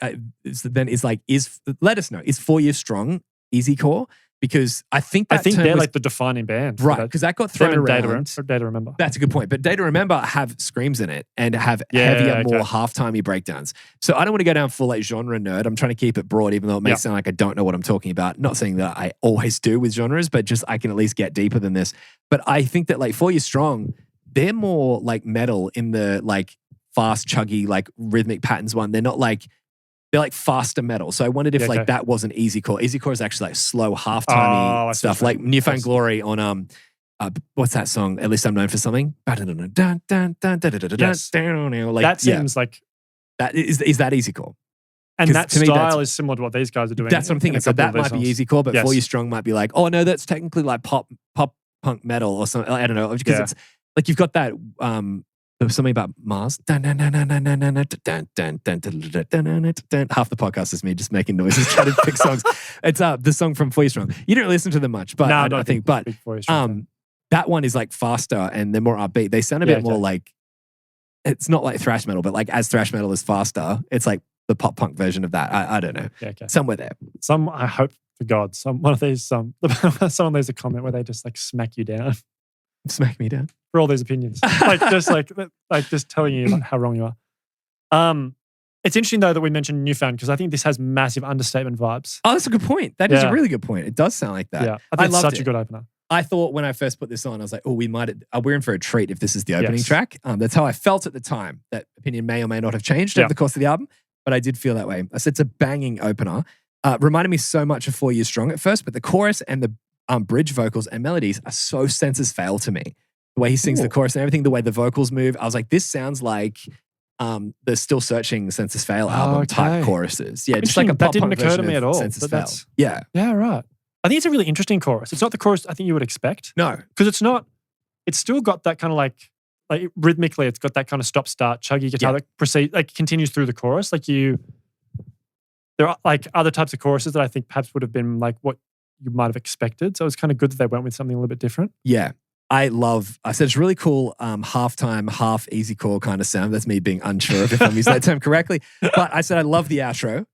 let us know, is 4 Years Strong easy core? Because I think they're like the defining band. Right, because that got thrown around. Data Remember. That's a good point. But Data Remember have screams in it and have heavier, more half-timey breakdowns. So I don't want to go down full like genre nerd. I'm trying to keep it broad, even though it may sound like I don't know what I'm talking about. Not saying that I always do with genres, but just I can at least get deeper than this. But I think that like 4 Years Strong, they're more like metal in the like fast, chuggy, like rhythmic patterns one. They're not like, they're like faster metal. So I wondered if like that wasn't easy core. Easy core is actually like slow, half-timey stuff. Like Newfound Glory on what's that song? At least I'm known for something. Yes. That seems like that is that easy core. And that style is similar to what these guys are doing. That's what I'm thinking. So that might be easy core, but 4 Years Strong might be like, oh no, that's technically like pop punk metal or something. I don't know. Because it's like you've got that There was something about Mars. Half the podcast is me just making noises trying to pick songs. It's the song from For You Strong. You don't listen to them much, but I don't think. But that one is like faster and they're more upbeat. They sound a bit more like, it's not like thrash metal, but like as thrash metal is faster, it's like the pop punk version of that. I don't know. Yeah, okay. Somewhere there. I hope for God, one of these, someone leaves a comment where they just like smack you down. Smack me down. For all these opinions. just telling you like how wrong you are. It's interesting though that we mentioned Newfound because I think this has massive understatement vibes. Oh, that's a good point. That is a really good point. It does sound like that. Yeah, I think it's such a good opener. I thought when I first put this on, I was like, oh, we're in for a treat if this is the opening track. That's how I felt at the time. That opinion may or may not have changed over the course of the album, but I did feel that way. I said it's a banging opener. Reminded me so much of 4 Years Strong at first, but the chorus and the bridge vocals and melodies are so senses fail to me. The way he sings the chorus and everything, the way the vocals move, I was like, this sounds like the Still Searching Senses Fail album type choruses. Yeah, just like a pop that didn't occur to me at all. Senses Fail. Yeah, right. I think it's a really interesting chorus. It's not the chorus I think you would expect. No, because it's not. It's still got that kind of like rhythmically, it's got that kind of stop-start chuggy guitar that proceeds, like continues through the chorus. There are like other types of choruses that I think perhaps would have been like what you might have expected. So it was kind of good that they went with something a little bit different. Yeah. I said it's really cool, half time, half easy core kind of sound. That's me being unsure of if I'm using that term correctly. But I said I love the outro,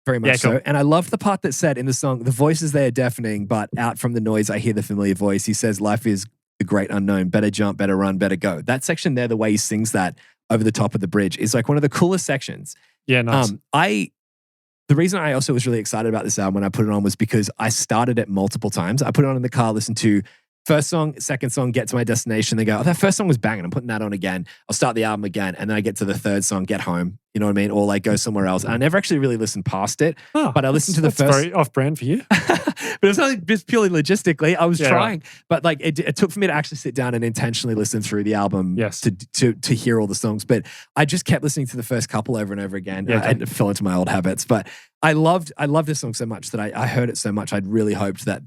very much so. And I loved the part that said in the song, the voices they are deafening, but out from the noise I hear the familiar voice. He says, life is the great unknown, better jump, better run, better go. That section there, the way he sings that over the top of the bridge is like one of the coolest sections. Yeah, nice. The reason I also was really excited about this album when I put it on was because I started it multiple times. I put it on in the car, listened to first song, second song, get to my destination. They go, oh, that first song was banging. I'm putting that on again. I'll start the album again. And then I get to the third song, get home. You know what I mean? Or like go somewhere else. And I never actually really listened past it. But I listened to the first. Very off brand for you. But it's not just purely logistically. I was trying. Right. But like it took for me to actually sit down and intentionally listen through the album to hear all the songs. But I just kept listening to the first couple over and over again. Yeah, I fell into my old habits. But I loved this song so much that I heard it so much. I'd really hoped that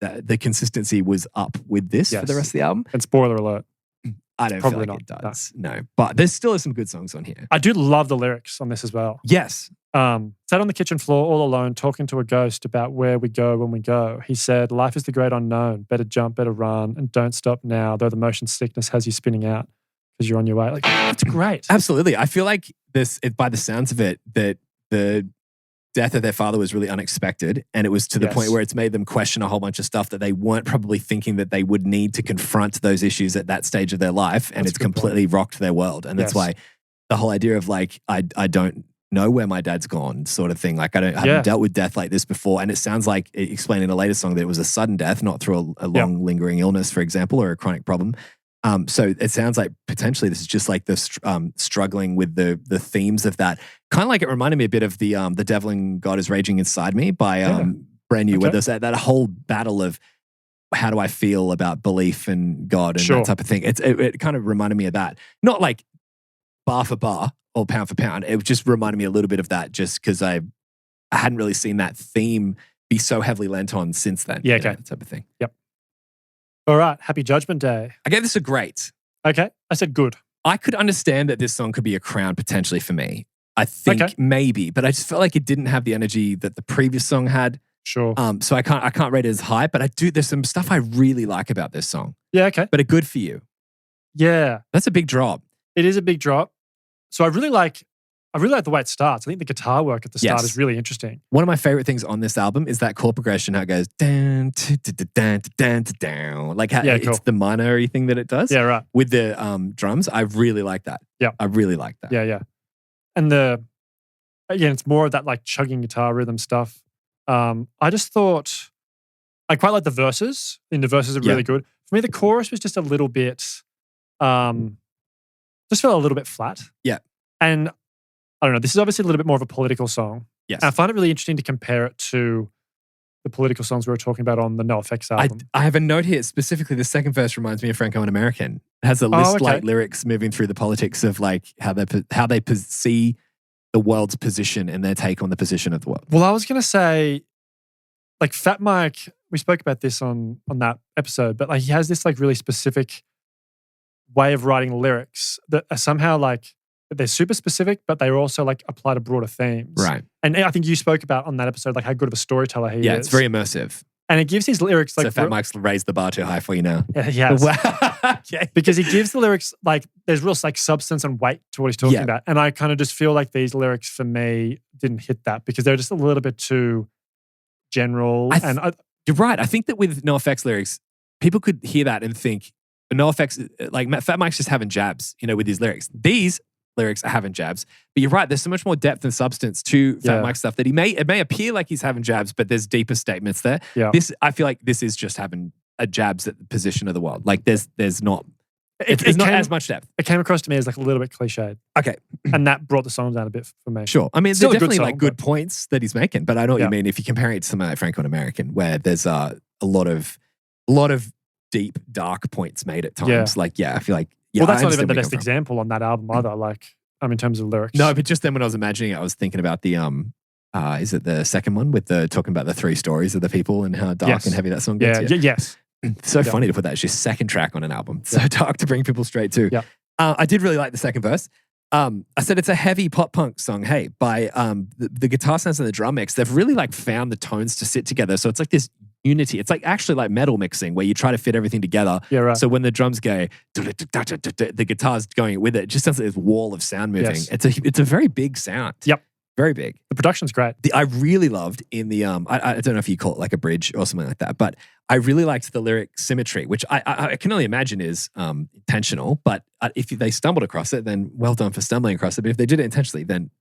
the consistency was up with this for the rest of the album. And spoiler alert. I don't feel like it does. No. But there still are some good songs on here. I do love the lyrics on this as well. Yes. Sat on the kitchen floor all alone talking to a ghost about where we go when we go. He said, life is the great unknown. Better jump, better run, and don't stop now, though the motion sickness has you spinning out because you're on your way. Like, that's great. Absolutely. I feel like by the sounds of it, that the death of their father was really unexpected, and it was to the point where it's made them question a whole bunch of stuff that they weren't probably thinking that they would need to confront those issues at that stage of their life, and it's completely rocked their world. And that's why the whole idea of like, I don't know where my dad's gone sort of thing. Like I haven't dealt with death like this before. And it sounds like it explained in a later song that it was a sudden death, not through a long lingering illness, for example, or a chronic problem. So it sounds like potentially this is just like the struggling with the themes of that. Kind of like it reminded me a bit of the Devil and God is Raging Inside Me by Brand New, where there's that whole battle of how do I feel about belief in God and that type of thing. It kind of reminded me of that. Not like bar for bar or pound for pound. It just reminded me a little bit of that just because I hadn't really seen that theme be so heavily lent on since then. Yeah, okay. That type of thing. Yep. All right. Happy Judgment Day. I gave this a great. Okay. I said good. I could understand that this song could be a crown potentially for me. I think maybe, but I just felt like it didn't have the energy that the previous song had. Sure. So I can't rate it as high, but there's some stuff I really like about this song. Yeah, okay. But a good for you. Yeah. That's a big drop. It is a big drop. So I really like the way it starts. I think the guitar work at the start is really interesting. One of my favorite things on this album is that chord progression, how it goes down, down, like how it's the minor-y thing that it does. Yeah, right. With the drums. I really like that. Yeah. I really like that. Yeah, yeah. And it's more of that like chugging guitar rhythm stuff. I just thought, I quite like the verses. I think the verses are really good. For me, the chorus was just a little bit, just felt a little bit flat. Yeah. And I don't know, this is obviously a little bit more of a political song. Yes. And I find it really interesting to compare it to the political songs we were talking about on the NoFX album. I have a note here, specifically the second verse reminds me of Franco and American. It has a list like lyrics moving through the politics of like how they see the world's position and their take on the position of the world. Well, I was going to say, like Fat Mike, we spoke about this on that episode, but like he has this like really specific way of writing lyrics that are somehow like they're super specific, but they also like apply to broader themes. Right. And I think you spoke about on that episode like how good of a storyteller he is. Yeah, it's very immersive. And it gives his lyrics like... So Fat Mike's raised the bar too high for you now. Yeah, he has. Okay. Because he gives the lyrics like there's real like substance and weight to what he's talking about. And I kind of just feel like these lyrics for me didn't hit that because they're just a little bit too general. You're right. I think that with NoFX lyrics, people could hear that and think NoFX, like Fat Mike's just having jabs, with his lyrics. These lyrics are having jabs, but you're right. There's so much more depth and substance to Fat Mike's stuff that it may appear like he's having jabs, but there's deeper statements there. Yeah. I feel like this is just having a jabs at the position of the world. Like there's not as much depth. It came across to me as like a little bit cliched. Okay. And that brought the song down a bit for me. Sure. I mean, Still they're definitely song, like good points that he's making, but I know what you mean. If you compare it to something like Franco and American, where there's a lot of deep, dark points made at times. I feel like, well, that's not even the best example on that album either. Like, in terms of lyrics. No, but just then when I was imagining it, I was thinking about the is it the second one with the talking about the three stories of the people and how dark and heavy that song gets? Yes. It's so funny to put that as your second track on an album. So dark to bring people straight to. Yeah. I did really like the second verse. I said it's a heavy pop punk song. Hey, by the guitar sounds and the drum mix, they've really like found the tones to sit together. So it's like this unity. It's like actually like metal mixing where you try to fit everything together. Yeah, right. So when the drums go, the guitar's going with it. It just sounds like this wall of sound moving. Yes. It's a very big sound. Yep. Very big. The production's great. I really loved in the I don't know if you call it like a bridge or something like that, but I really liked the lyric symmetry, which I can only imagine is intentional. But if they stumbled across it, then well done for stumbling across it. But if they did it intentionally, then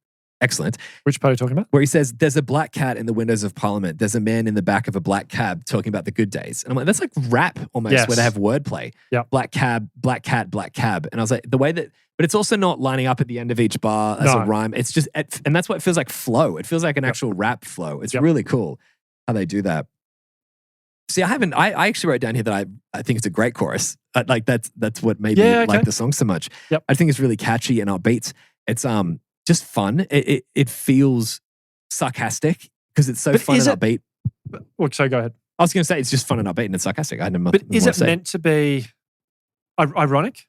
excellent. Which part are you talking about? Where he says, "There's a black cat in the windows of Parliament. There's a man in the back of a black cab talking about the good days." And I'm like, that's like rap almost, where they have wordplay. Yeah. Black cab, black cat, black cab. And I was like, the way that. But it's also not lining up at the end of each bar as a rhyme. It's just, and that's what it feels like flow. It feels like an actual rap flow. It's really cool how they do that. See, I actually wrote down here that I think it's a great chorus. Like that's what made me like the song so much. Yep. I think it's really catchy and upbeat. It's just fun. It feels sarcastic because it's so fun and upbeat. So go ahead. I was going to say it's just fun and upbeat and it's sarcastic. I had no But is it meant to be ironic?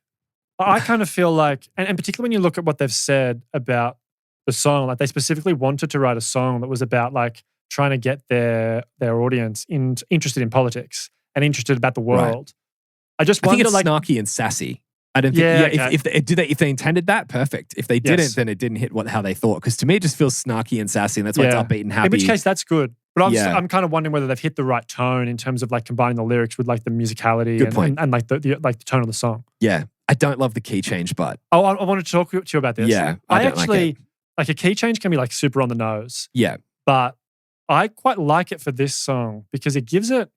I kind of feel like, and particularly when you look at what they've said about the song, like they specifically wanted to write a song that was about like trying to get their audience interested in politics and interested about the world. Right. I think it's like snarky and sassy. I don't think. If they intended that, perfect. If they didn't, then it didn't hit how they thought. Because to me, it just feels snarky and sassy, and that's why it's upbeat and happy. In which case, that's good. But I'm kind of wondering whether they've hit the right tone in terms of like combining the lyrics with like the musicality and like the tone of the song. Yeah. I don't love the key change, but... I wanted to talk to you about this. Yeah, I actually... Like a key change can be like super on the nose. Yeah. But I quite like it for this song because it gives it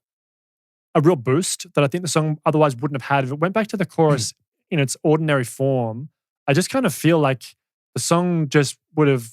a real boost that I think the song otherwise wouldn't have had. If it went back to the chorus in its ordinary form, I just kind of feel like the song just would have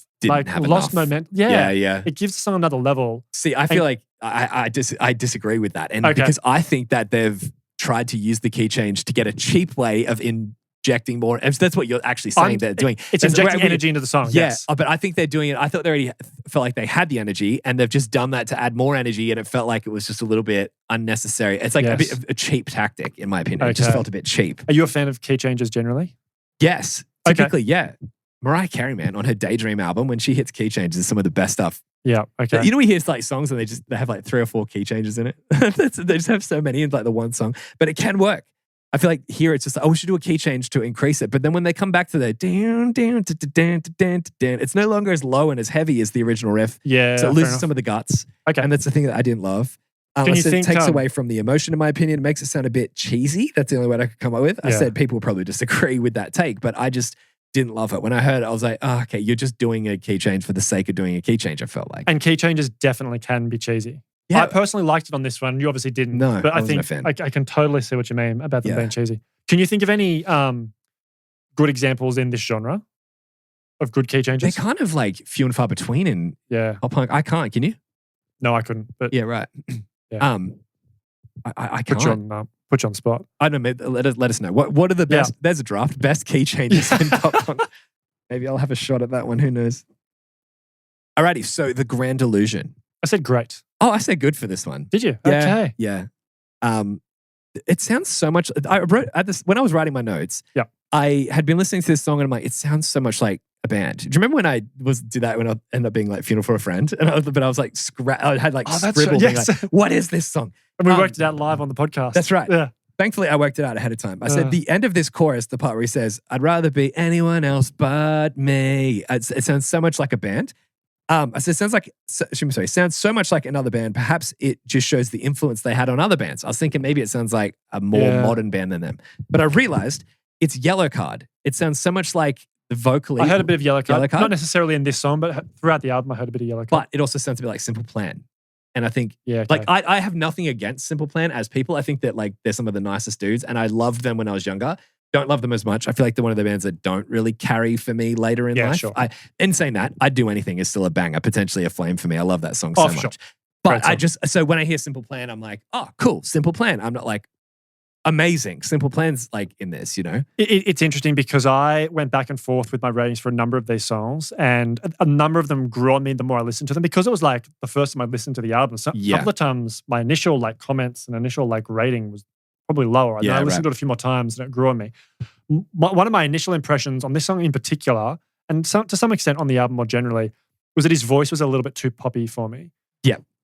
lost momentum. Yeah. It gives the song another level. See, I feel like I disagree with that. And because I think that they've tried to use the key change to get a cheap way of injecting more. And that's what you're actually saying they're doing. It's injecting energy into the song. Yeah, yes. But I think they're doing it. I thought they already felt like they had the energy and they've just done that to add more energy and it felt like it was just a little bit unnecessary. It's like a bit of a cheap tactic in my opinion. It just felt a bit cheap. Are you a fan of key changes generally? Yes. Typically, yeah. Mariah Carey, man, on her Daydream album, when she hits key changes, is some of the best stuff. Yeah, okay. You know, we hear like songs and they have like 3 or 4 key changes in it. They just have so many in like the one song, but it can work. I feel like here it's just like, we should do a key change to increase it. But then when they come back to the down, it's no longer as low and as heavy as the original riff. Yeah, so it loses some of the guts. Okay, and that's the thing that I didn't love. It takes away from the emotion, in my opinion. It makes it sound a bit cheesy. That's the only word I could come up with. I said people probably disagree with that take, but I just didn't love it. When I heard it, I was like, okay, you're just doing a key change for the sake of doing a key change, I felt like. And key changes definitely can be cheesy. Yeah. I personally liked it on this one. You obviously didn't. No, but I think I can totally see what you mean about them being cheesy. Can you think of any good examples in this genre of good key changes? They're kind of like few and far between in pop punk. I can't. Can you? No, I couldn't. But yeah, right. Yeah. I can't. Put you on the spot. I don't know. Let us know. What are the best? There's a draft. Best key changes in pop punk. Maybe I'll have a shot at that one. Who knows? Alrighty. So the Grand Illusion. I said great. Oh, I said good for this one. Did you? Yeah, okay. Yeah. it sounds so much. I wrote at this when I was writing my notes. Yeah. I had been listening to this song and I'm like, it sounds so much like a band. Do you remember when I did that when I ended up being like Funeral for a Friend? And I was like, I had like scribbled, yes. like, what is this song? And we worked it out live on the podcast. That's right. Yeah. Thankfully, I worked it out ahead of time. I said the end of this chorus, the part where he says, "I'd rather be anyone else but me." It sounds so much like a band. I said, sounds so much like another band. Perhaps it just shows the influence they had on other bands. I was thinking maybe it sounds like a more modern band than them. But I realized it's Yellow Card. It sounds so much like the vocally. I heard a bit of Yellow Card. Not necessarily in this song, but throughout the album, I heard a bit of Yellow Card. But it also sounds a bit like Simple Plan. And I think, okay. like, I have nothing against Simple Plan as people. I think that, like, they're some of the nicest dudes, and I loved them when I was younger. Don't love them as much. I feel like they're one of the bands that don't really carry for me later in life. Sure. In saying that, I'd Do Anything is still a banger, potentially a flame for me. I love that song so much. Sure. But so when I hear Simple Plan, I'm like, oh, cool, Simple Plan. I'm not like, amazing. Simple Plan's like in this, you know? It's interesting because I went back and forth with my ratings for a number of these songs, and a number of them grew on me the more I listened to them because it was like the first time I listened to the album. So a couple of times my initial like comments and initial like rating was probably lower. And then I listened to it a few more times and it grew on me. One of my initial impressions on this song in particular, and to some extent on the album more generally, was that his voice was a little bit too poppy for me.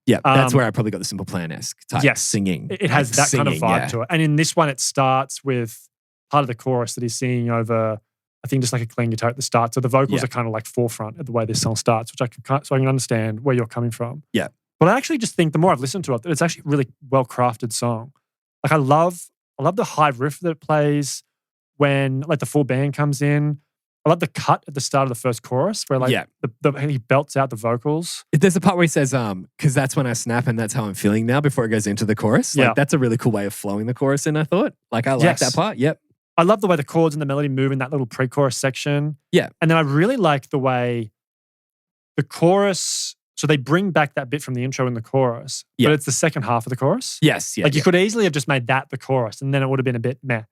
Yeah, that's where I probably got the Simple Plan-esque type singing. It has that kind of vibe to it. And in this one, it starts with part of the chorus that he's singing over, I think, just like a clean guitar at the start. So the vocals are kind of like forefront at the way this song starts, which I can understand where you're coming from. Yeah. But I actually just think the more I've listened to it, that it's actually a really well-crafted song. Like I love the high riff that it plays when like the full band comes in. I love the cut at the start of the first chorus where like he belts out the vocals. There's a part where he says, because that's when I snap and that's how I'm feeling now before it goes into the chorus. Like that's a really cool way of flowing the chorus in, I thought. Like I like that part. Yep. I love the way the chords and the melody move in that little pre-chorus section. Yeah. And then I really like the way the chorus, so they bring back that bit from the intro in the chorus, but it's the second half of the chorus. Yes. Yeah. Like you could easily have just made that the chorus and then it would have been a bit meh.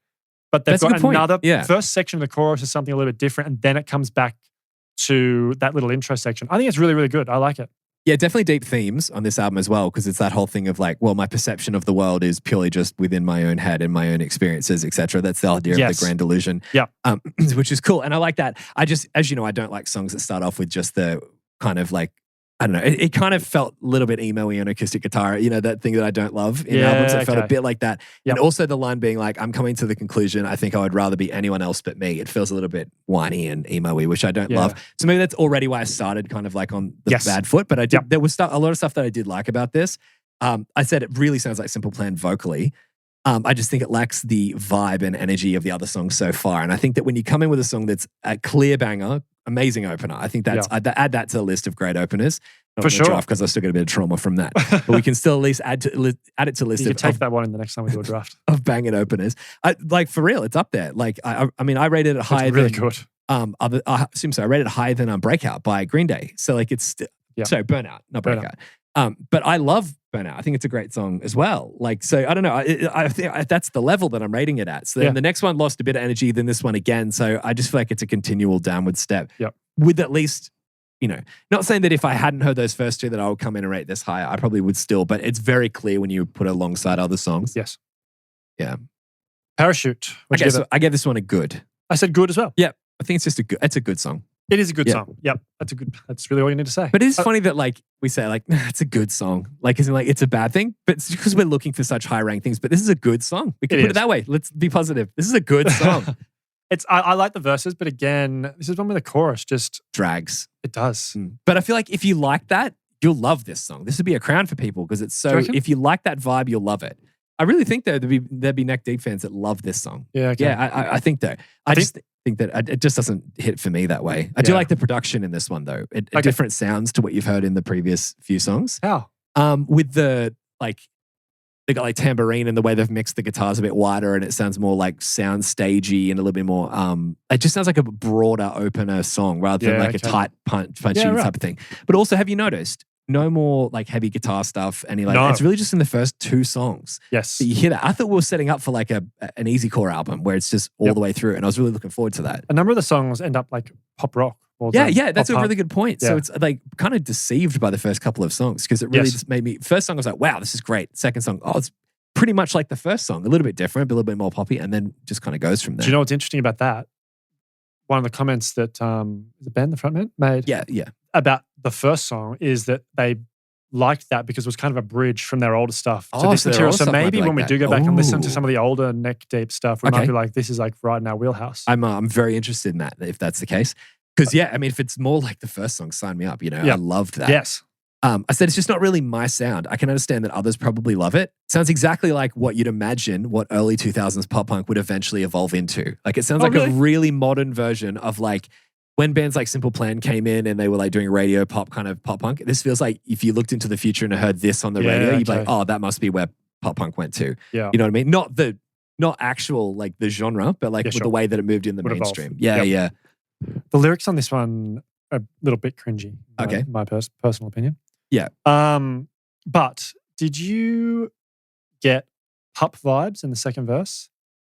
But they've got another first section of the chorus is something a little bit different, and then it comes back to that little intro section. I think it's really, really good. I like it. Yeah, definitely deep themes on this album as well, because it's that whole thing of like, well, my perception of the world is purely just within my own head and my own experiences, etc. That's the idea of the grand illusion. Yeah. Which is cool. And I like that. I just, as you know, I don't like songs that start off with just the kind of like, I don't know. It kind of felt a little bit emo-y on acoustic guitar. You know, that thing that I don't love in albums. It felt a bit like that. Yep. And also the line being like, I'm coming to the conclusion, I think I would rather be anyone else but me. It feels a little bit whiny and emo-y, which I don't love. So maybe that's already why I started kind of like on the bad foot. But I did. There was a lot of stuff that I did like about this. I said it really sounds like Simple Plan vocally. I just think it lacks the vibe and energy of the other songs so far. And I think that when you come in with a song that's a clear banger, amazing opener, I think that's I'd add that to the list of great openers. Not for sure, because I still got a bit of trauma from that. But we can still at least add it to the list. You can take that one in the next time we do a draft of banging openers. Like for real, it's up there. Like I mean, I rated it higher really than good. I assume so. I rated it higher than Breakout by Green Day. So like it's so Burnout, not Breakout. But I love Burnout. I think it's a great song as well. Like, so I don't know. I think that's the level that I'm rating it at. So then the next one lost a bit of energy than this one again. So I just feel like it's a continual downward step. Yep. With at least, you know, not saying that if I hadn't heard those first two that I would come in and rate this higher. I probably would still, but it's very clear when you put it alongside other songs. Yes. Yeah. Parachute. I gave this one a good. I said good as well. Yeah. I think it's just it's a good song. It is a good song. Yep. That's really all you need to say. But it is funny that like we say like, it's a good song. Like, isn't like it's a bad thing, but it's because we're looking for such high ranked things. But this is a good song. We can put it that way. Let's be positive. This is a good song. I like the verses, but again, this is one where the chorus just drags. It does. But I feel like if you like that, you'll love this song. This would be a crown for people because it's so. If you like that vibe, you'll love it. I really think though there'd be neck deep fans that love this song. Yeah. Okay. Yeah. I think though. I just think that it just doesn't hit for me that way. I do like the production in this one though. Different sounds to what you've heard in the previous few songs. How? With the like. They got like tambourine and the way they've mixed the guitars a bit wider and it sounds more like sound stagey and a little bit more, it just sounds like a broader opener song rather than like a tight punchy type of thing. But also, have you noticed no more like heavy guitar stuff? It's really just in the first two songs. Yes. That you hear that. I thought we were setting up for like an easy core album where it's just all the way through and I was really looking forward to that. A number of the songs end up like pop rock. That's a really good point. So it's like kind of deceived by the first couple of songs because it really just made me. First song I was like, wow, this is great. Second song, it's pretty much like the first song, a little bit different, but a little bit more poppy, and then just kind of goes from there. Do you know what's interesting about that? One of the comments that the band, the frontman, made about the first song is that they liked that because it was kind of a bridge from their older stuff to this material. So maybe when we do go back and listen to some of the older Neck Deep stuff, we might be like, this is like right in our wheelhouse. I'm very interested in that, if that's the case. Because I mean, if it's more like the first song, sign me up. I loved that. Yes. I said it's just not really my sound. I can understand that others probably love it. Sounds exactly like what you'd imagine what early 2000s pop punk would eventually evolve into. Like it sounds like a really modern version of like when bands like Simple Plan came in and they were like doing radio pop kind of pop punk. This feels like if you looked into the future and heard this on the radio, you'd be like, oh, that must be where pop punk went to. Yeah. You know what I mean? Not actual like the genre, but like the way that it moved in the mainstream. Yeah. The lyrics on this one are a little bit cringy. My personal opinion. Yeah. But did you get pup vibes in the second verse?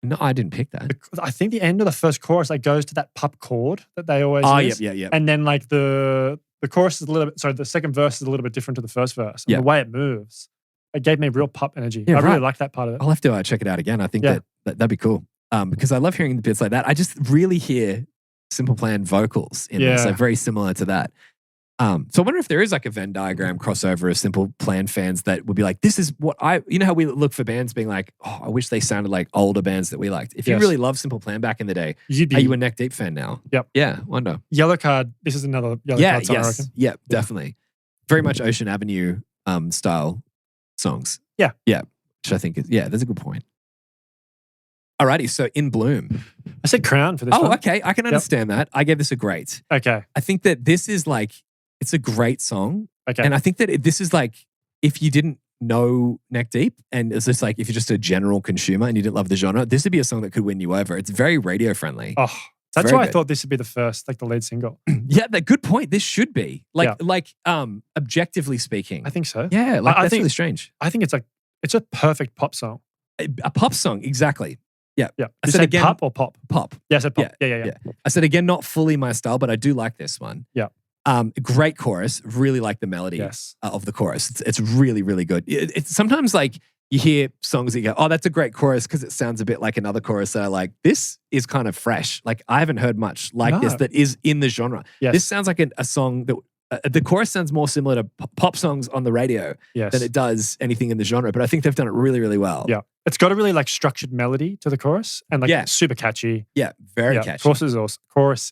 No, I didn't pick that. I think the end of the first chorus like goes to that pup chord that they always use. Yeah. And then like the chorus is a little bit, the second verse is a little bit different to the first verse. And the way it moves, it gave me real pup energy. I really like that part of it. I'll have to check it out again. I think that'd be cool. Because I love hearing the bits like that. I just really hear Simple Plan vocals in this, like very similar to that. So I wonder if there is like a Venn diagram crossover of Simple Plan fans that would be like, this is what you know how we look for bands being like, oh, I wish they sounded like older bands that we liked. If you really loved Simple Plan back in the day, are you a Neck Deep fan now? Yep. Yeah, wonder. Yellow Card, this is another Yellow Card song, I reckon. Yeah, definitely. Very much Ocean Avenue style songs. Yeah. Yeah, which I think is, that's a good point. Alrighty, so In Bloom. I said Crown for this one. Oh, okay. I can understand that. I gave this a great. Okay. I think that this is like, it's a great song. Okay. And I think that this is like, if you didn't know Neck Deep and it's just like, if you're just a general consumer and you didn't love the genre, this would be a song that could win you over. It's very radio friendly. Oh, that's why I thought this would be the first, like the lead single. Yeah, good point. This should be. Objectively speaking. I think so. Yeah, that's really strange. I think it's a perfect pop song. A pop song, exactly. Yeah. I said again, pop or pop? Pop. Yeah, I said pop. Yeah. I said again, not fully my style, but I do like this one. Yeah. Great chorus. Really like the melody of the chorus. It's really, really good. It's sometimes like you hear songs that you go, oh, that's a great chorus because it sounds a bit like another chorus that I like. This is kind of fresh. Like I haven't heard much like this that is in the genre. Yes. This sounds like a song that the chorus sounds more similar to pop songs on the radio than it does anything in the genre. But I think they've done it really, really well. Yeah. It's got a really like structured melody to the chorus and like super catchy. Yeah, very catchy. Chorus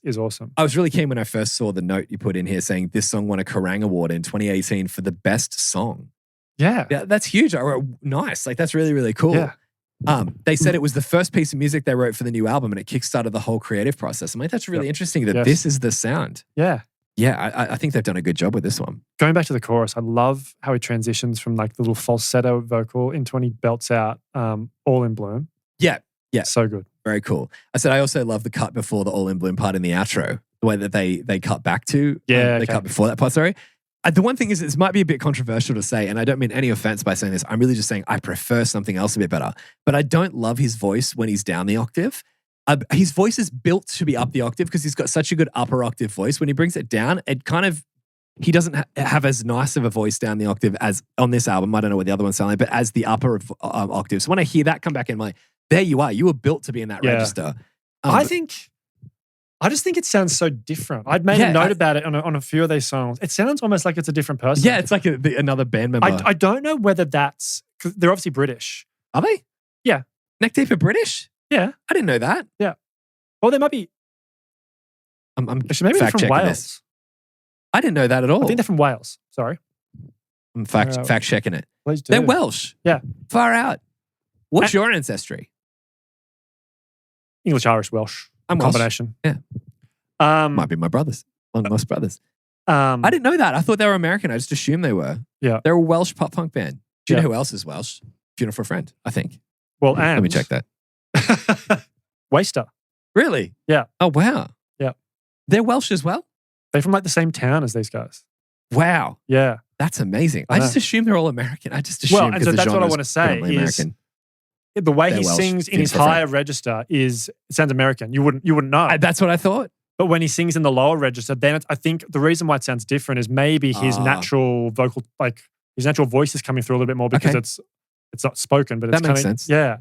is awesome. I was really keen when I first saw the note you put in here saying this song won a Kerrang Award in 2018 for the best song. Yeah, that's huge. Nice. Like that's really, really cool. Yeah. They said it was the first piece of music they wrote for the new album and it kickstarted the whole creative process. I'm like, that's really interesting that this is the sound. Yeah. Yeah, I think they've done a good job with this one. Going back to the chorus, I love how he transitions from like the little falsetto vocal into when he belts out All in Bloom. Yeah. So good. Very cool. I said I also love the cut before the All in Bloom part in the outro, the way that they cut back to. They cut before that part, sorry. The one thing is, this might be a bit controversial to say, and I don't mean any offense by saying this. I'm really just saying I prefer something else a bit better. But I don't love his voice when he's down the octave. His voice is built to be up the octave because he's got such a good upper octave voice. When he brings it down, it kind of, he doesn't have as nice of a voice down the octave as on this album. I don't know what the other ones sound like, but as the upper octave. So when I hear that come back in, I'm like, there you are. You were built to be in that register. I just think it sounds so different. I'd made a note about it on a few of these songs. It sounds almost like it's a different person. Yeah, it's like another band member. I don't know whether that's, because they're obviously British. Are they? Yeah. Neck Deep are British? Yeah. I didn't know that. Yeah. Well, they might be. Actually, maybe they're from Wales. This. I didn't know that at all. I think they're from Wales. Sorry. I'm fact checking it. Please do. They're Welsh. Yeah. Far out. What's your ancestry? English, Irish, Welsh. I'm combination. Welsh. Yeah. Might be my brothers. One of my brothers. I didn't know that. I thought they were American. I just assumed they were. Yeah. They're a Welsh pop punk band. Do you know who else is Welsh? Funeral for a Friend, I think. Well, let me check that. Waster. Really? Yeah. Oh, wow. Yeah. They're Welsh as well? They're from like the same town as these guys. Wow. Yeah. That's amazing. I just assume they're all American. I just assume and so that's what I want to say is American. The way he sings in his higher register it sounds American. You wouldn't know. That's what I thought. But when he sings in the lower register, then I think the reason why it sounds different is maybe his natural vocal, like his natural voice is coming through a little bit more because it's It's not spoken, but it's that makes sense. Yeah.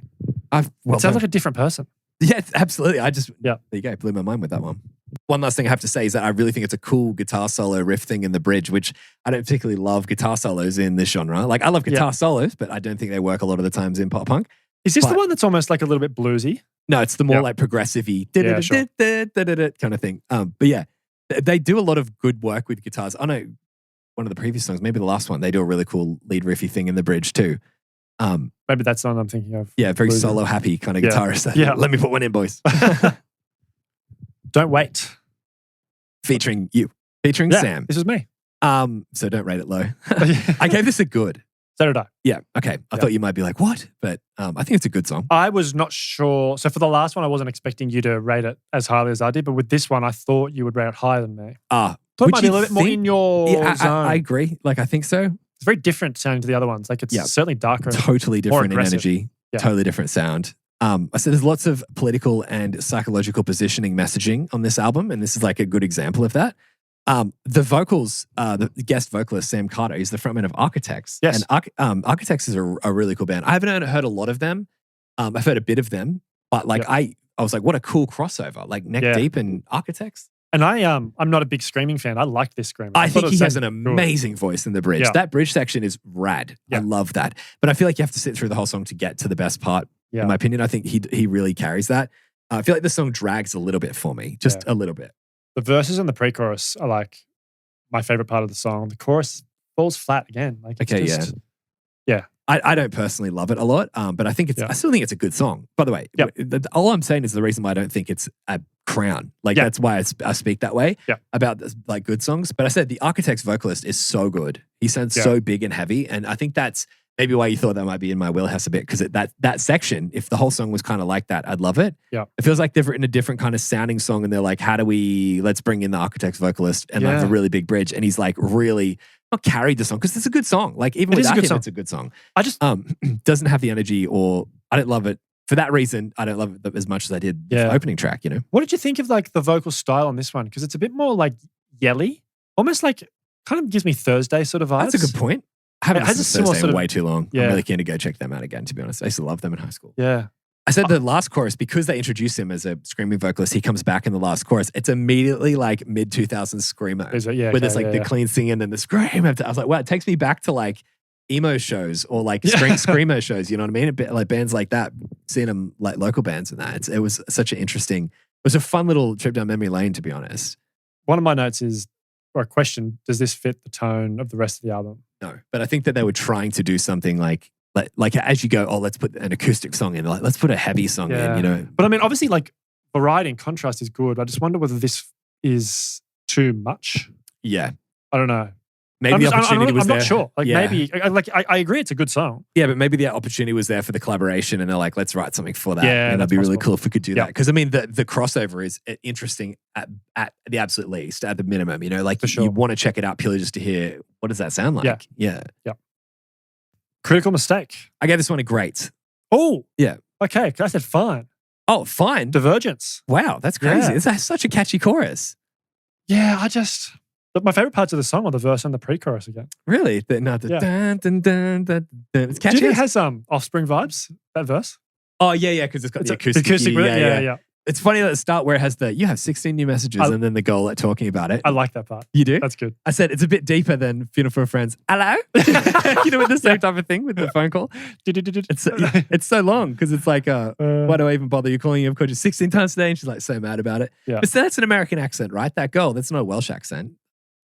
It sounds like a different person. Yeah, absolutely. There you go. Blew my mind with that one. One last thing I have to say is that I really think it's a cool guitar solo riff thing in the bridge, which I don't particularly love guitar solos in this genre. Like I love guitar solos, but I don't think they work a lot of the times in pop punk. Is this the one that's almost like a little bit bluesy? No, it's the more like progressive-y kind of thing. But yeah, they do a lot of good work with guitars. I know one of the previous songs, maybe the last one, they do a really cool lead riffy thing in the bridge too. Maybe that's the one I'm thinking of. Yeah, very solo happy kind of guitarist. Yeah. Let me put one in, boys. Don't Wait. Featuring you. Featuring Sam. This is me. So don't rate it low. I gave this a good. So did I. Yeah, okay. I thought you might be like, what? But I think it's a good song. I was not sure. So for the last one, I wasn't expecting you to rate it as highly as I did. But with this one, I thought you would rate it higher than me. Thought it might be a little bit more in your zone. I agree. Like, I think so. It's very different sounding to the other ones. Like, it's certainly darker. Totally different in energy. Yeah. Totally different sound. I said there's lots of political and psychological positioning messaging on this album, and this is like a good example of that. The vocals, the guest vocalist, Sam Carter, is the frontman of Architects. Yes. And Architects is a really cool band. I haven't heard a lot of them. I've heard a bit of them, but like I was like, what a cool crossover. Like Neck Deep and Architects. And I'm not a big screaming fan. I like this screamer. I think he has an amazing voice in the bridge. Yeah. That bridge section is rad. Yeah. I love that. But I feel like you have to sit through the whole song to get to the best part. Yeah. In my opinion, I think he really carries that. I feel like the song drags a little bit for me, just a little bit. The verses and the pre-chorus are like my favorite part of the song. The chorus falls flat again. Like it's yeah. I don't personally love it a lot, but I think I still think it's a good song. By the way, all I'm saying is the reason why I don't think it's a crown. Like that's why I speak that way about this, like good songs. But I said the Architect's vocalist is so good. He sounds so big and heavy, and I think that's maybe why you thought that might be in my wheelhouse a bit, because that section, if the whole song was kind of like that, I'd love it. Yeah, it feels like they've written a different kind of sounding song, and they're like, let's bring in the Architect's vocalist and have a really big bridge, and he's like really not carried the song, because it's a good song. Like even without him, it's a good song. I just doesn't have the energy, or I don't love it. For that reason, I don't love it as much as I did the opening track, you know? What did you think of like the vocal style on this one? Because it's a bit more like yelly, almost like kind of gives me Thursday sort of vibes. That's a good point. I haven't listened to Thursday in way too long. I'm really keen to go check them out again, to be honest. I used to love them in high school. Yeah. I said the last chorus, because they introduced him as a screaming vocalist, he comes back in the last chorus. It's immediately like mid-2000s screamo. Where there's like the clean singing and the scream. I was like, wow, it takes me back to like emo shows or like screamo shows, you know what I mean? A bit like bands like that, seeing them like local bands and that. It was such an interesting, it was a fun little trip down memory lane, to be honest. One of my notes is, or a question, does this fit the tone of the rest of the album? No, but I think that they were trying to do something like as you go, let's put an acoustic song in, like let's put a heavy song in, you know. But I mean, obviously, like variety and contrast is good. I just wonder whether this is too much. Yeah, I don't know. Maybe the opportunity was there. I'm not sure. Like maybe, like I agree, it's a good song. Yeah, but maybe the opportunity was there for the collaboration, and they're like, let's write something for that. Yeah, and that'd be really cool if we could do that. Because I mean, the crossover is interesting at the absolute least, at the minimum. You know, like you want to check it out purely just to hear what does that sound like. Yeah. Critical mistake. I gave this one a great. Oh, yeah. Okay, I said fine. Oh, fine. Divergence. Wow, that's crazy. Yeah. It's such a catchy chorus. Yeah, my favorite parts of the song are the verse and the pre-chorus again. Really? Dun, dun, dun, dun, dun. It's catchy. Do you think it has Offspring vibes, that verse? Oh, yeah, because it's got the acoustic. Yeah. It's funny at the start where it has you have 16 new messages and then the goal at talking about it. I like that part. You do? That's good. I said it's a bit deeper than Funeral for a Friend's hello. You know, with the same type of thing with the phone call. It's so long because it's like, why do I even bother you calling you? I've called you 16 times today, and she's like so mad about it. Yeah. But that's an American accent, right? That girl, that's not a Welsh accent.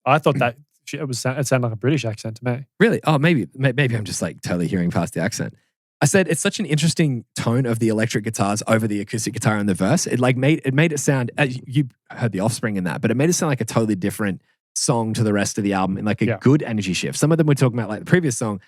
I thought that it sounded like a British accent to me. Really? Oh, maybe I'm just like totally hearing past the accent. I said it's such an interesting tone of the electric guitars over the acoustic guitar in the verse. It made it sound, you heard the Offspring in that, but it made it sound like a totally different song to the rest of the album in like a good energy shift. Some of them we're talking about, like the previous song,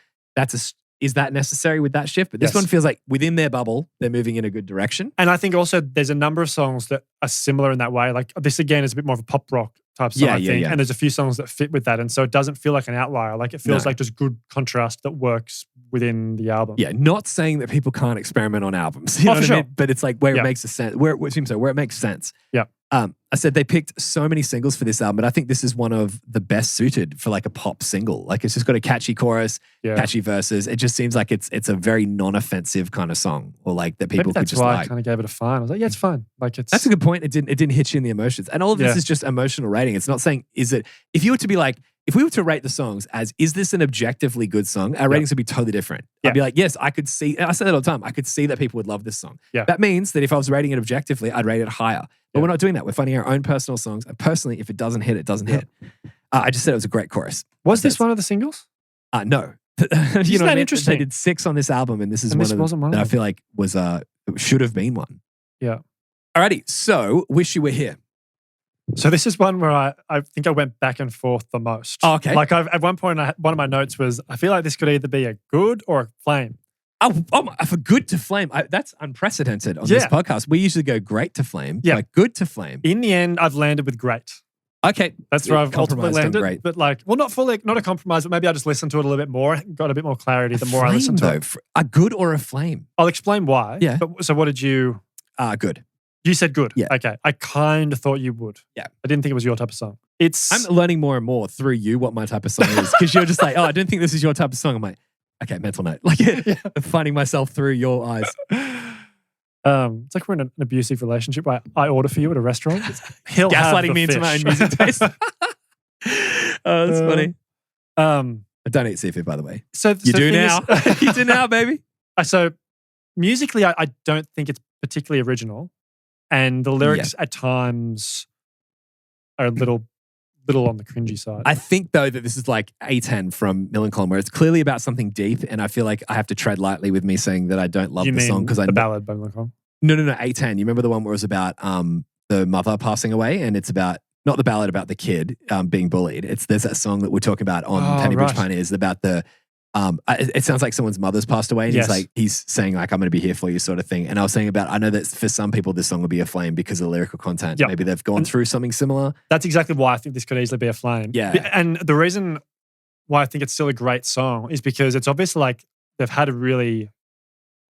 is that necessary with that shift? But this one feels like within their bubble, they're moving in a good direction. And I think also there's a number of songs that are similar in that way. Like this again is a bit more of a pop rock type song, I think. And there's a few songs that fit with that. And so it doesn't feel like an outlier. Like it feels like just good contrast that works within the album. Yeah, not saying that people can't experiment on albums. You know what I mean? But it's like where it makes sense. Where it makes sense. Yeah. I said they picked so many singles for this album, but I think this is one of the best suited for like a pop single. Like it's just got a catchy chorus, catchy verses. It just seems like it's a very non-offensive kind of song, or like that people could just like. That's why I kind of gave it a fine. I was like, yeah, it's fine. Like That's a good point. It didn't hit you in the emotions, and all of this is just emotional rating. It's not saying if you were to be like. If we were to rate the songs as, is this an objectively good song? Our ratings would be totally different. I'd be like, yes, I could see, and I say that all the time, I could see that people would love this song. That means that if I was rating it objectively, I'd rate it higher. But we're not doing that. We're finding our own personal songs. And personally, if it doesn't hit, it doesn't hit. I just said it was a great chorus. Was this one of the singles? No. Isn't that interesting? They did 6 on this album, and this is one of them that I feel like was should have been one. Yeah. Alrighty, so Wish You Were Here. So this is one where I think I went back and forth the most. Oh, okay. Like at one point, one of my notes was, I feel like this could either be a good or a flame. Oh, for good to flame. That's unprecedented on this podcast. We usually go great to flame. Yeah. Like good to flame. In the end, I've landed with great. Okay. That's where I've ultimately landed. Great. But like, well, not fully, not a compromise, but maybe I just listened to it a little bit more, got a bit more clarity the more I listened to it. A good or a flame? I'll explain why. Yeah. But, so what did you? Good. You said good. Yeah. Okay. I kind of thought you would. Yeah. I didn't think it was your type of song. I'm learning more and more through you what my type of song is. Because you're just like, I don't think this is your type of song. I'm like, okay, mental note. Like finding myself through your eyes. It's like we're in an abusive relationship where I order for you at a restaurant. He'll gaslighting me into my own music taste. Oh, that's funny. I don't eat seafood, by the way. You do now. You do now, baby. So musically, I don't think it's particularly original. And the lyrics at times are a little on the cringy side. I think, though, that this is like A10 from Millencolin, where it's clearly about something deep, and I feel like I have to tread lightly with me saying that I don't love the song. The ballad by Millencolin? No, A10. You remember the one where it was about the mother passing away, and it's about, not the ballad about the kid being bullied. There's that song that we're talking about on Penny Bridge Pioneers about the, it sounds like someone's mother's passed away, and he's saying like, I'm going to be here for you sort of thing. And I was saying about, I know that for some people this song will be a flame because of the lyrical content. Yep. Maybe they've gone through something similar. That's exactly why I think this could easily be a flame. Yeah. And the reason why I think it's still a great song is because it's obviously like they've had a really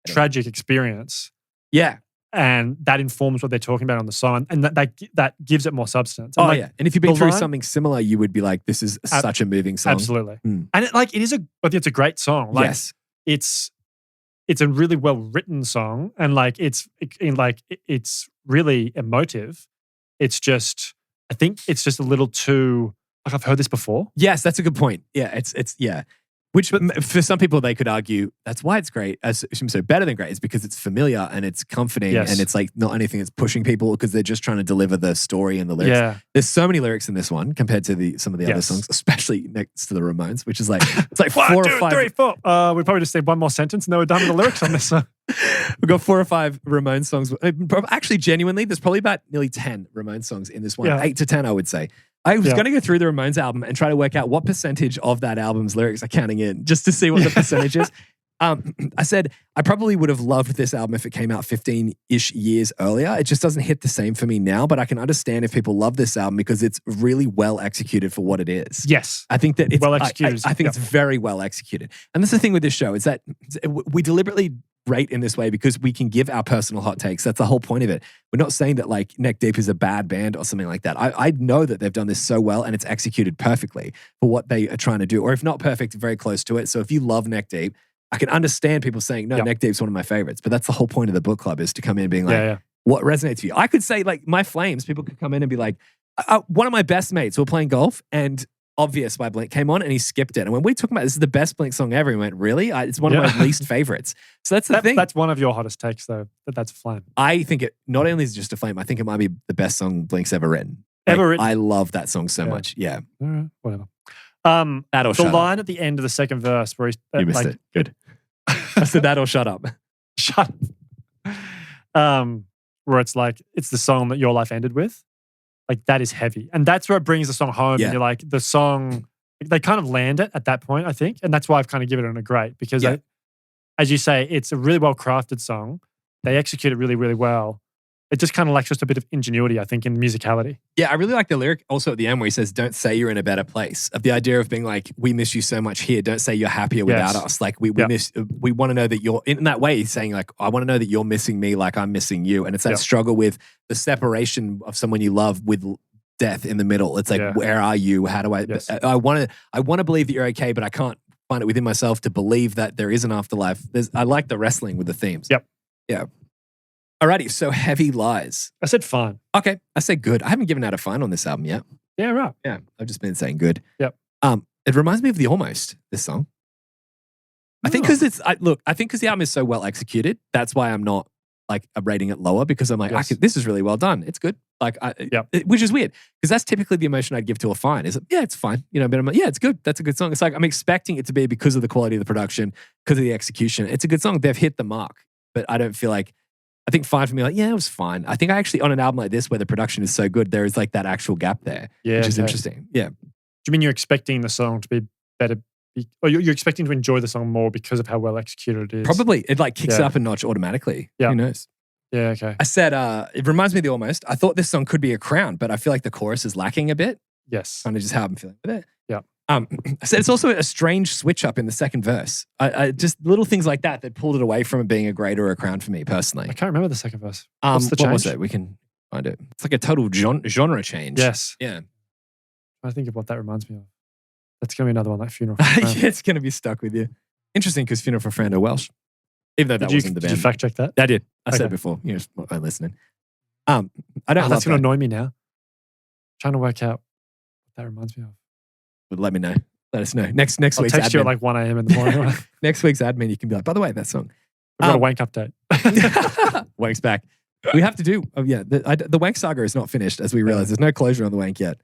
tragic experience. Yeah. And that informs what they're talking about on the song, and that gives it more substance. And and if you've been through something similar, you would be like, "This is such a moving song." Absolutely, and I think it's a great song. Like, yes, it's a really well written song, and like it's really emotive. It's just, I think it's just a little too like I've heard this before. Yes, that's a good point. Yeah, it's Which for some people they could argue that's why it's great. So better than great is because it's familiar and it's comforting and it's like not anything that's pushing people because they're just trying to deliver the story and the lyrics. Yeah. There's so many lyrics in this one compared to some of the other songs, especially next to the Ramones, which is like it's like 4 or 5. 1, 2, 3, 4. We probably just said one more sentence and then we're done with the lyrics on this song. We've got 4 or 5 Ramones songs. Actually, genuinely, there's probably about nearly 10 Ramones songs in this one. Yeah. 8 to 10, I would say. I was going to go through the Ramones album and try to work out what percentage of that album's lyrics are counting in, just to see what the percentage is. I said I probably would have loved this album if it came out 15-ish years earlier. It just doesn't hit the same for me now, but I can understand if people love this album because it's really well executed for what it is. Yes. I think that it's well executed. I think it's very well executed. And that's the thing with this show is that we deliberately rate in this way because we can give our personal hot takes. That's the whole point of it. We're not saying that like Neck Deep is a bad band or something like that. I know that they've done this so well and it's executed perfectly for what they are trying to do, or if not perfect, very close to it. So if you love Neck Deep, I can understand people saying, no, Neck Deep's one of my favorites, but that's the whole point of the book club is to come in being like, what resonates with you? I could say like my flames, people could come in and be like, one of my best mates were playing golf and Obvious by Blink came on and he skipped it. And when we talk about this is the best Blink song ever, he went, really? It's one of my least favorites. So that's the thing. That's one of your hottest takes though, that's a flame. I think it not only is it just a flame, I think it might be the best song Blink's ever written. I love that song so much. Yeah. Whatever. That'll the line at the end of the second verse where he's you missed it. Good. I said that'll shut up. Shut up. Where it's like, it's the song that your life ended with. Like that is heavy. And that's where it brings the song home. And you're like, the song, they kind of land it at that point, I think. And that's why I've kind of given it a great because as you say, it's a really well crafted song. They execute it really, really well. It just kind of lacks just a bit of ingenuity, I think, in musicality. Yeah, I really like the lyric also at the end where he says, don't say you're in a better place. Of the idea of being like, we miss you so much here. Don't say you're happier without us. Like we want to know that you're, in that way, he's saying like, I want to know that you're missing me like I'm missing you. And it's that struggle with the separation of someone you love with death in the middle. It's like, where are you? How do I, I want to believe that you're okay, but I can't find it within myself to believe that there is an afterlife. I like the wrestling with the themes. Yep. Yeah. Alrighty, so Heavy Lies. I said fine. Okay, I said good. I haven't given out a fine on this album yet. Yeah, right. Yeah, I've just been saying good. Yep. It reminds me of the Almost, this song. I think because I think because the album is so well executed, that's why I'm not like rating it lower, because I'm like, this is really well done. It's good. Like, which is weird because that's typically the emotion I'd give to a fine. Is it's fine, but I'm like, it's good. That's a good song. It's like I'm expecting it to be because of the quality of the production, because of the execution. It's a good song. They've hit the mark, but I don't feel like. I think fine for me, like, it was fine. I think I actually, on an album like this where the production is so good, there is like that actual gap there, which is interesting. Yeah. Do you mean you're expecting the song to be better, or you're expecting to enjoy the song more because of how well executed it is? Probably. It like kicks it up a notch automatically. Yeah. Who knows? Yeah, okay. I said, it reminds me of the Almost. I thought this song could be a crown, but I feel like the chorus is lacking a bit. Yes. Kind of just how I'm feeling with it. Yeah. I said it's also a strange switch up in the second verse. I just little things like that pulled it away from it being a grade or a crown for me personally. I can't remember the second verse. What's the change? What was it? We can find it. It's like a total genre change. Yes. Yeah. I think of what that reminds me of. That's going to be another one, like Funeral for a Friend. Yeah, it's going to be stuck with you. Interesting, because Funeral for a Friend are Welsh. Even though that wasn't the band. Did you fact check that? I did. I said before. You're just not listening. I don't. That's going to annoy me now. I'm trying to work out what that reminds me of. But let me know. Let us know. Next I'll week's text admin. you at like 1 a.m. in the morning. Next week's admin, you can be like, by the way, that song. We've got a wank update. Wank's back. We have to do, the Wank saga is not finished, as we realize. There's no closure on the Wank yet.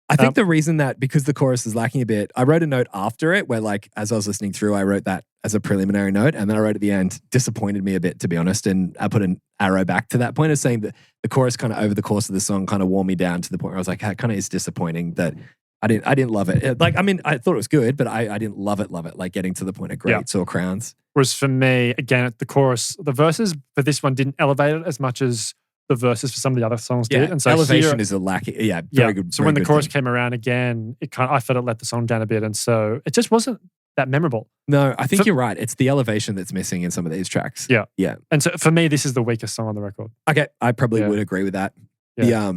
I think the reason that, because the chorus is lacking a bit, I wrote a note after it where, like, as I was listening through, I wrote that as a preliminary note, and then I wrote at the end, disappointed me a bit, to be honest, and I put an arrow back to that point of saying that the chorus kind of over the course of the song kind of wore me down to the point where I was like, it kind of is disappointing that I didn't love it. Like, I mean, I thought it was good, but I didn't love it, like getting to the point of greats or crowns. Whereas for me, again, the chorus, the verses for this one didn't elevate it as much as the verses for some of the other songs did. And so elevation is a lack. Very good. So when the chorus came around again, I felt it let the song down a bit. And so it just wasn't that memorable. No, I think you're right. It's the elevation that's missing in some of these tracks. Yeah. Yeah. And so for me, this is the weakest song on the record. Okay. I probably would agree with that. Yeah.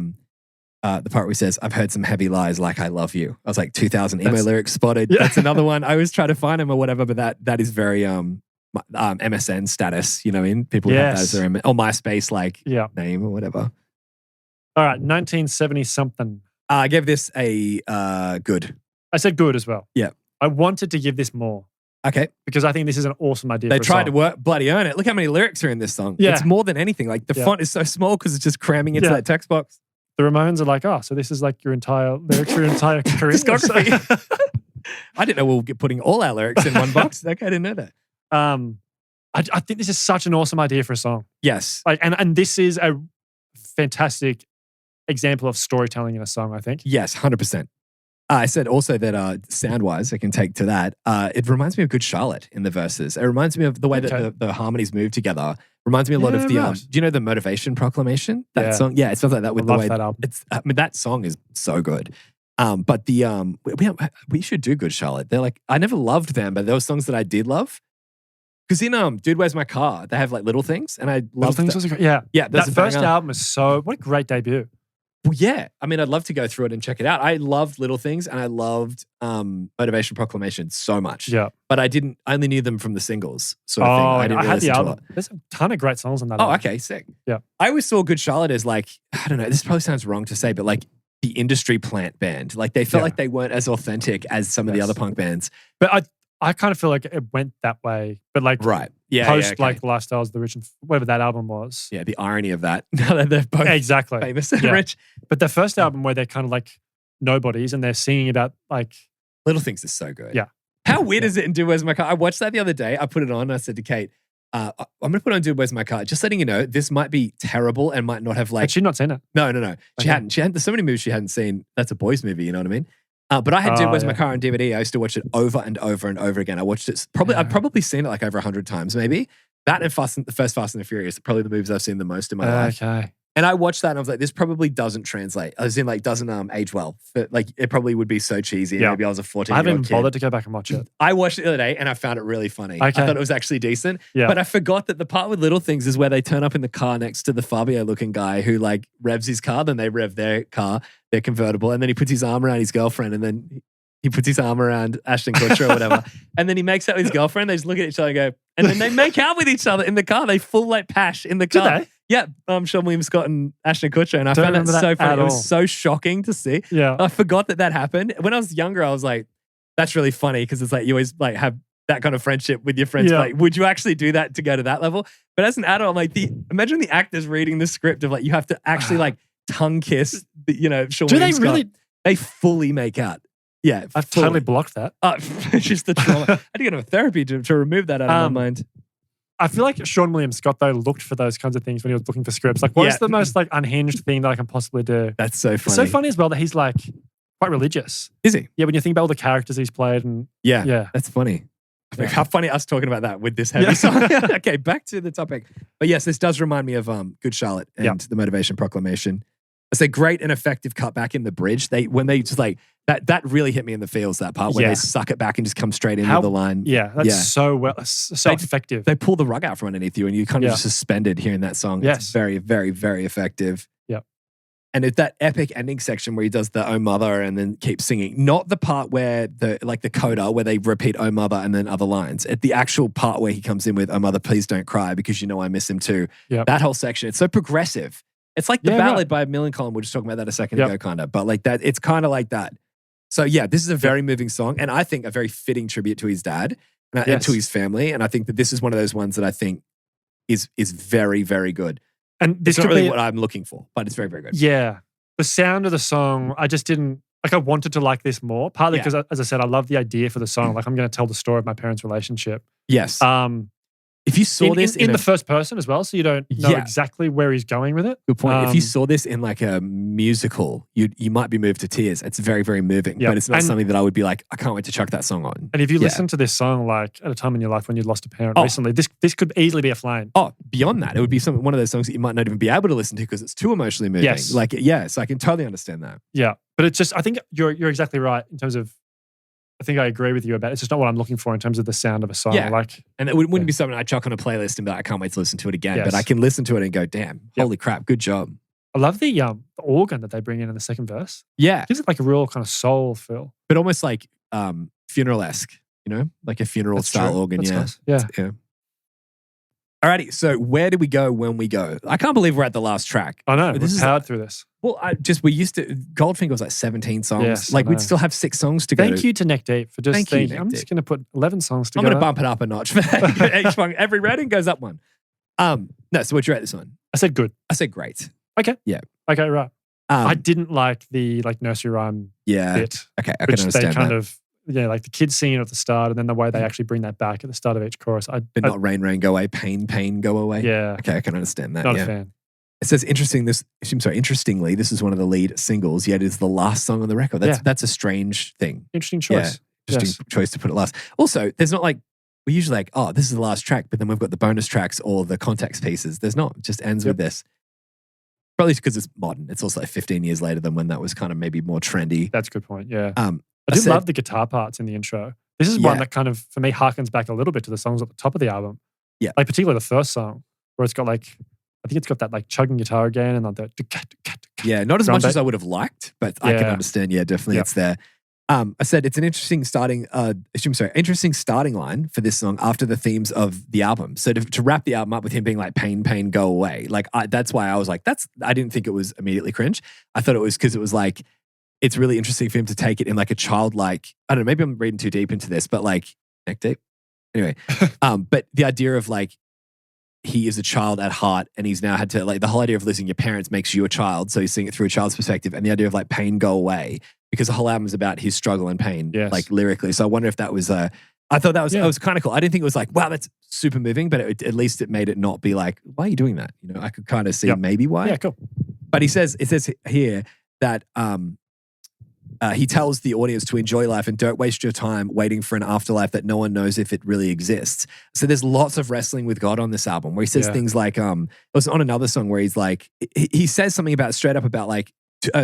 The part where he says, I've heard some heavy lies like I love you. I was like, 2000 emo lyrics spotted. Yeah. That's another one. I was trying to find him or whatever, but that is very MSN status, you know, in people have that as their or MySpace name or whatever. All right, 1970 something. I gave this a good. I said good as well. Yeah. I wanted to give this more. Okay. Because I think this is an awesome idea. They tried to bloody earn it. Look how many lyrics are in this song. Yeah. It's more than anything. Like the font is so small because it's just cramming into that text box. The Ramones are like, so this is like your entire lyrics, your entire career. Discography. I didn't know we were putting all our lyrics in one box. Okay, I didn't know that. I think this is such an awesome idea for a song. Yes. Like, and this is a fantastic example of storytelling in a song, I think. Yes, 100%. I said also that sound-wise, I can take to that. It reminds me of Good Charlotte in the verses. It reminds me of the way that the harmonies move together. Reminds me a lot of the. Do you know the Motivation Proclamation? That song. Yeah, it sounds like that with the way that album. that song is so good. But the we should do Good Charlotte. They're like, I never loved them, but there were songs that I did love. Because in Dude, Where's My Car? They have like Little Things, and I love Little Things. Yeah. That first album is what a great debut. Well, yeah. I mean, I'd love to go through it and check it out. I loved Little Things and I loved Motivation Proclamation so much. Yeah. But I only knew them from the singles sort of thing. I didn't had the album. There's a ton of great songs on that album. Okay, sick. Yeah. I always saw Good Charlotte as like, I don't know, this probably sounds wrong to say, but like the industry plant band. Like they felt like they weren't as authentic as some of the other punk bands. But I kind of feel like it went that way. But like post like Lifestyles of the Rich and whatever that album was. Yeah, the irony of that. Now that they're both famous and rich. But the first album where they're kind of like nobodies and they're singing about like Little Things is so good. Yeah. How weird is it in Dude, Where's My Car? I watched that the other day. I put it on and I said to Kate, I'm going to put on Dude, Where's My Car? Just letting you know, this might be terrible and might not have like... Had she not seen it? No. She hadn't. There's so many movies she hadn't seen. That's a boys movie, you know what I mean? But I had Dude, Where's My Car on DVD. I used to watch it over and over and over again. I watched it I've probably seen it like over 100 times maybe. That and the first Fast and the Furious are probably the movies I've seen the most in my life. Okay. And I watched that and I was like, this probably doesn't translate. As in, like, doesn't age well. But, like, it probably would be so cheesy. And maybe I was a 14-year-old I haven't even kid. bothered to go back and watch it. I watched it the other day and I found it really funny. Okay. I thought it was actually decent. Yeah. But I forgot that the part with Little Things is where they turn up in the car next to the Fabio-looking guy who, like, revs his car. Then they rev their car, their convertible. And then he puts his arm around his girlfriend. And then he puts his arm around Ashton Kutcher or whatever. And then he makes out with his girlfriend. They just look at each other and go, and then they make out with each other in the car. They full, like, pash in the car. Do they? Yeah, Sean William Scott and Ashton Kutcher, and I found that so funny. It was so shocking to see. Yeah, I forgot that happened. When I was younger, I was like, "That's really funny," because it's like you always like have that kind of friendship with your friends. Yeah. Like, would you actually do that to go to that level? But as an adult, I'm like, imagine the actors reading the script of like you have to actually like tongue kiss, Sean do William they Scott. really? They fully make out. Yeah, I've totally blocked that. It's just the trauma. I had to go to therapy to remove that out of my mind. I feel like Sean William Scott, though, looked for those kinds of things when he was looking for scripts. Like, what is the most like unhinged thing that I can possibly do? That's so funny. It's so funny as well that he's like quite religious. Is he? Yeah, when you think about all the characters he's played. And yeah. That's funny. Yeah. How funny us talking about that with this heavy song. Okay, back to the topic. But yes, this does remind me of Good Charlotte and the Motivation Proclamation. It's a great and effective cut back in the bridge. When they just like that really hit me in the feels, that part when they suck it back and just come straight into the line. Yeah, that's so effective. They pull the rug out from underneath you and you kind of just suspended hearing that song. Yes. It's very, very, very effective. Yeah. And it's that epic ending section where he does the "Oh Mother" and then keeps singing. Not the part where the coda where they repeat "Oh Mother" and then other lines. At the actual part where he comes in with "Oh Mother, please don't cry because you know I miss him too." Yep. That whole section, it's so progressive. It's like the ballad by Millencolin. We were just talking about that a second ago, kind of. But like that, it's kind of like that. So yeah, this is a very moving song, and I think a very fitting tribute to his dad and to his family. And I think that this is one of those ones that I think is very, very good. And this it's not could really be what I'm looking for, but it's very, very good. Yeah, the sound of the song, I just didn't like. I wanted to like this more, partly because, as I said, I love the idea for the song. Like, I'm going to tell the story of my parents' relationship. Yes. If you saw this in the first person as well, so you don't know exactly where he's going with it. Good point. If you saw this in like a musical, you might be moved to tears. It's very, very moving, but it's not something that I would be like, I can't wait to chuck that song on. And if you listen to this song like at a time in your life when you lost a parent recently, this could easily be a flame. Oh, beyond that, it would be one of those songs that you might not even be able to listen to because it's too emotionally moving. Yes. So I can totally understand that. Yeah, but it's just, I think you're exactly right in terms of, I think I agree with you about it. It's just not what I'm looking for in terms of the sound of a song. Yeah. Like, and it wouldn't be something I chuck on a playlist and be like, I can't wait to listen to it again. Yes. But I can listen to it and go, damn, holy crap, good job. I love the organ that they bring in the second verse. Yeah. It gives it like a real kind of soul feel. But almost like funeral-esque, like a funeral style organ. That's nice. Yeah. Alrighty, so where do we go when we go? I can't believe we're at the last track. I know, we've powered through this. Well, we used to, Goldfinger was like 17 songs. Yes, like we'd still have 6 songs to go. Thank you to Neck Deep for just thinking, I'm just going to put 11 songs together. I'm going to bump it up a notch. Each one, every rating goes up one. No, so what'd you rate this one? I said good. I said great. Okay. Yeah. Okay, right. I didn't like the nursery rhyme bit. Okay, I can understand they kind of, like the kids singing at the start and then the way they actually bring that back at the start of each chorus. But not rain, rain, go away, pain, pain, go away. Yeah. Okay, I can understand that. Not a fan. It says, interestingly, this is one of the lead singles, yet it's the last song on the record. That's a strange thing. Interesting choice. Yeah, interesting choice to put it last. Also, there's not like, we're usually like, oh, this is the last track, but then we've got the bonus tracks or the context pieces. There's not, it just ends with this. Probably because it's modern. It's also like 15 years later than when that was kind of maybe more trendy. That's a good point, yeah. I did love the guitar parts in the intro. This is one that kind of, for me, harkens back a little bit to the songs at the top of the album. Yeah. Like particularly the first song, where it's got like, I think it's got that like chugging guitar again and the not as much as I would have liked, but I can understand. Yeah, definitely it's there. I said it's an interesting starting line for this song after the themes of the album. So to wrap the album up with him being like pain, pain, go away. Like that's why I was like, I didn't think it was immediately cringe. I thought it was because it was like, it's really interesting for him to take it in like a childlike, I don't know, maybe I'm reading too deep into this, but like neck deep. Anyway, but the idea of like, he is a child at heart and he's now had to like the whole idea of losing your parents makes you a child. So he's seeing it through a child's perspective and the idea of like pain go away because the whole album is about his struggle and pain, like lyrically. So I wonder if that was, I thought that was kind of cool. I didn't think it was like, wow, that's super moving, but at least it made it not be like, why are you doing that? I could kind of see maybe why. Yeah, cool. But it says here that, he tells the audience to enjoy life and don't waste your time waiting for an afterlife that no one knows if it really exists. So there's lots of wrestling with God on this album where he says things like, it was on another song where he's like, he says something about straight up about like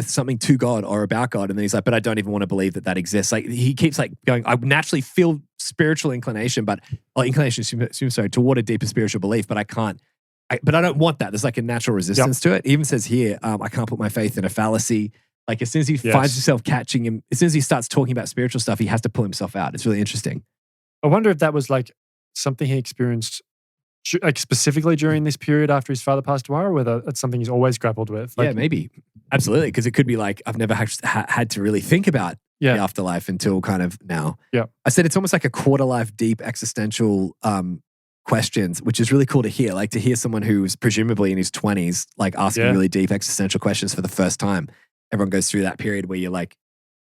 something to God or about God. And then he's like, but I don't even want to believe that exists. Like he keeps like going, I naturally feel spiritual inclination, toward a deeper spiritual belief, but I can't. But I don't want that. There's like a natural resistance to it. It even says here, I can't put my faith in a fallacy. Like as soon as he finds himself catching him, as soon as he starts talking about spiritual stuff, he has to pull himself out. It's really interesting. I wonder if that was like something he experienced like specifically during this period after his father passed away, or whether it's something he's always grappled with. Like, yeah, maybe. Absolutely. Because it could be like, I've never had to really think about the afterlife until kind of now. Yeah. I said it's almost like a quarter life deep existential questions, which is really cool to hear. Like to hear someone who's presumably in his 20s, like asking really deep existential questions for the first time. Everyone goes through that period where you like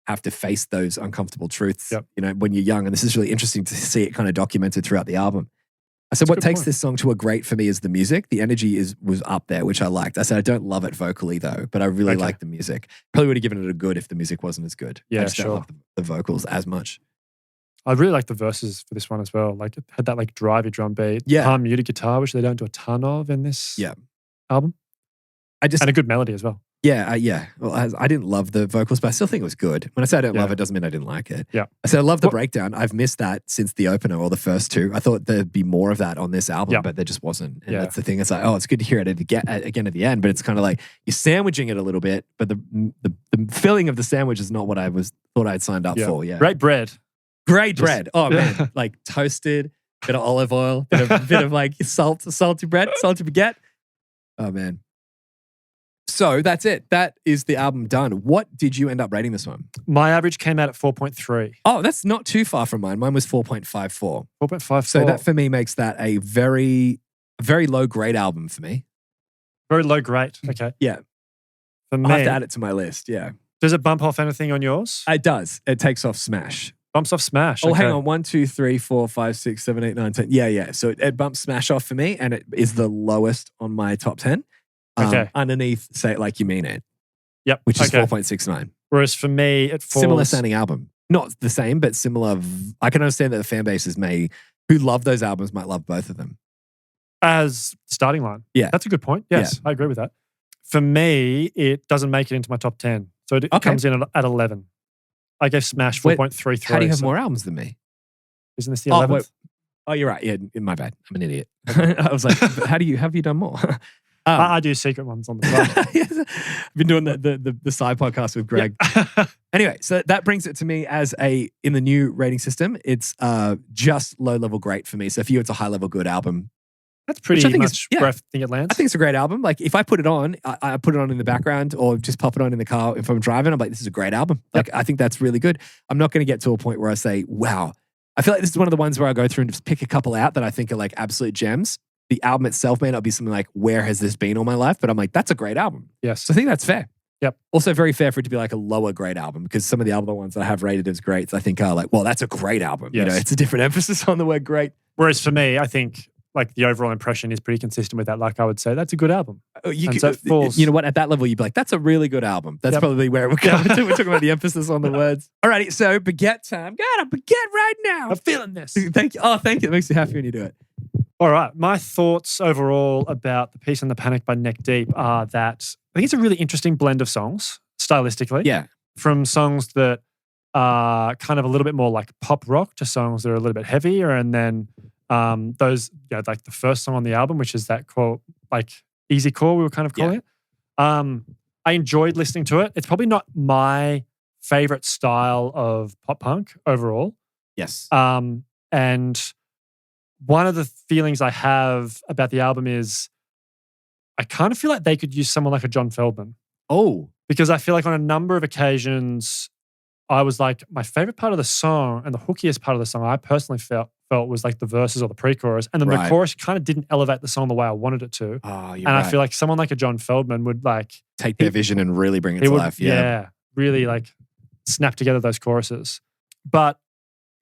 have to face those uncomfortable truths, you know, when you're young. And this is really interesting to see it kind of documented throughout the album. I said, what takes this song to a great for me is the music. The energy was up there, which I liked. I said, I don't love it vocally though, but I really like the music. Probably would have given it a good if the music wasn't as good. Yeah, I just don't love the vocals as much. I really like the verses for this one as well. Like it had that like drivey drum beat, palm muted guitar, which they don't do a ton of in this album. And a good melody as well. Yeah. Well, I didn't love the vocals, but I still think it was good. When I say I don't love it, doesn't mean I didn't like it. Yeah. I said I love the breakdown. I've missed that since the opener or the first two. I thought there'd be more of that on this album, but there just wasn't. And that's the thing. It's like, oh, it's good to hear it again at the end, but it's kind of like you're sandwiching it a little bit, but the filling of the sandwich is not what I thought I'd signed up for. Yeah. Great bread. Oh man, like toasted, bit of olive oil, bit of like salty bread, salty baguette. Oh man. So that's it. That is the album done. What did you end up rating this one? My average came out at 4.3. Oh, that's not too far from mine. Mine was 4.54. 4.54. So that for me makes that a very, very low grade album for me. Very low grade. Okay. Yeah. For me, I have to add it to my list. Yeah. Does it bump off anything on yours? It does. It takes off Smash. Bumps off Smash. Oh, hang on. 1, 2, 3, 4, 5, 6, 7, 8, 9, 10. Yeah. So it bumps Smash off for me, and it is the lowest on my top 10. Underneath, Say It Like You Mean It. Yep. Which is 4.69. Whereas for me, it falls... Similar sounding album. Not the same, but similar. I can understand that the fan bases who love those albums might love both of them. As starting line. Yeah. That's a good point. Yes, I agree with that. For me, it doesn't make it into my top 10. So it comes in at 11. I gave Smash 4.33. How do you have more albums than me? Isn't this the 11th? Oh, you're right. Yeah, my bad. I'm an idiot. I was like, have you done more? I do secret ones on the side. I've been doing the side podcast with Greg. Yep. Anyway, so that brings it to me as in the new rating system, it's just low level great for me. So for you, it's a high level good album. That's pretty much where I think it lands. I think it's a great album. Like if I put it on, I put it on in the background or just pop it on in the car. If I'm driving, I'm like, this is a great album. Like I think that's really good. I'm not going to get to a point where I say, wow. I feel like this is one of the ones where I go through and just pick a couple out that I think are like absolute gems. The album itself may not be something like, where has this been all my life? But I'm like, that's a great album. Yes. So I think that's fair. Yep. Also very fair for it to be like a lower grade album because some of the other ones that I have rated as greats, I think are like, well, that's a great album. Yes. You know, it's a different emphasis on the word great. Whereas for me, I think like the overall impression is pretty consistent with that. Like I would say, that's a good album. You know what? At that level, you'd be like, that's a really good album. That's probably where we're going to. We're talking about the emphasis on the words. Alrighty, so baguette time. Got a baguette right now. I'm feeling this. Thank you. Oh, thank you. It makes me happy when you do it. All right. My thoughts overall about The Peace and the Panic by Neck Deep are that I think it's a really interesting blend of songs, stylistically. Yeah. From songs that are kind of a little bit more like pop rock to songs that are a little bit heavier. And then those, like the first song on the album, which is that quote, like easy core, we were kind of calling it. I enjoyed listening to it. It's probably not my favorite style of pop punk overall. Yes. And one of the feelings I have about the album is I kind of feel like they could use someone like a John Feldman. Oh. Because I feel like on a number of occasions, I was like, my favorite part of the song and the hookiest part of the song I personally felt was like the verses or the pre-chorus. And then the chorus kind of didn't elevate the song the way I wanted it to. Oh, and I feel like someone like a John Feldman would like... take their vision and really bring it to life. Yeah. Really like snap together those choruses. But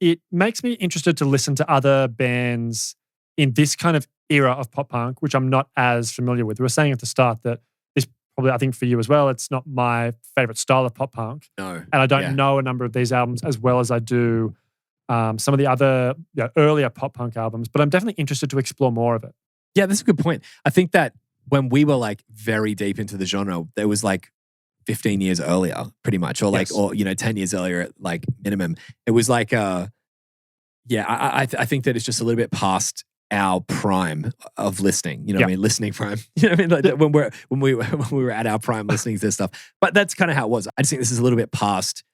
it makes me interested to listen to other bands in this kind of era of pop punk, which I'm not as familiar with. We were saying at the start that this probably, I think for you as well, it's not my favorite style of pop punk. No. And I don't know a number of these albums as well as I do some of the other earlier pop punk albums, but I'm definitely interested to explore more of it. Yeah, that's a good point. I think that when we were like very deep into the genre, there was like 15 years earlier, pretty much, or like, or 10 years earlier at like minimum. It was like, I think that it's just a little bit past our prime of listening. You know what I mean? Listening prime. You know what I mean? Like when we were at our prime listening to this stuff. But that's kind of how it was. I just think this is a little bit past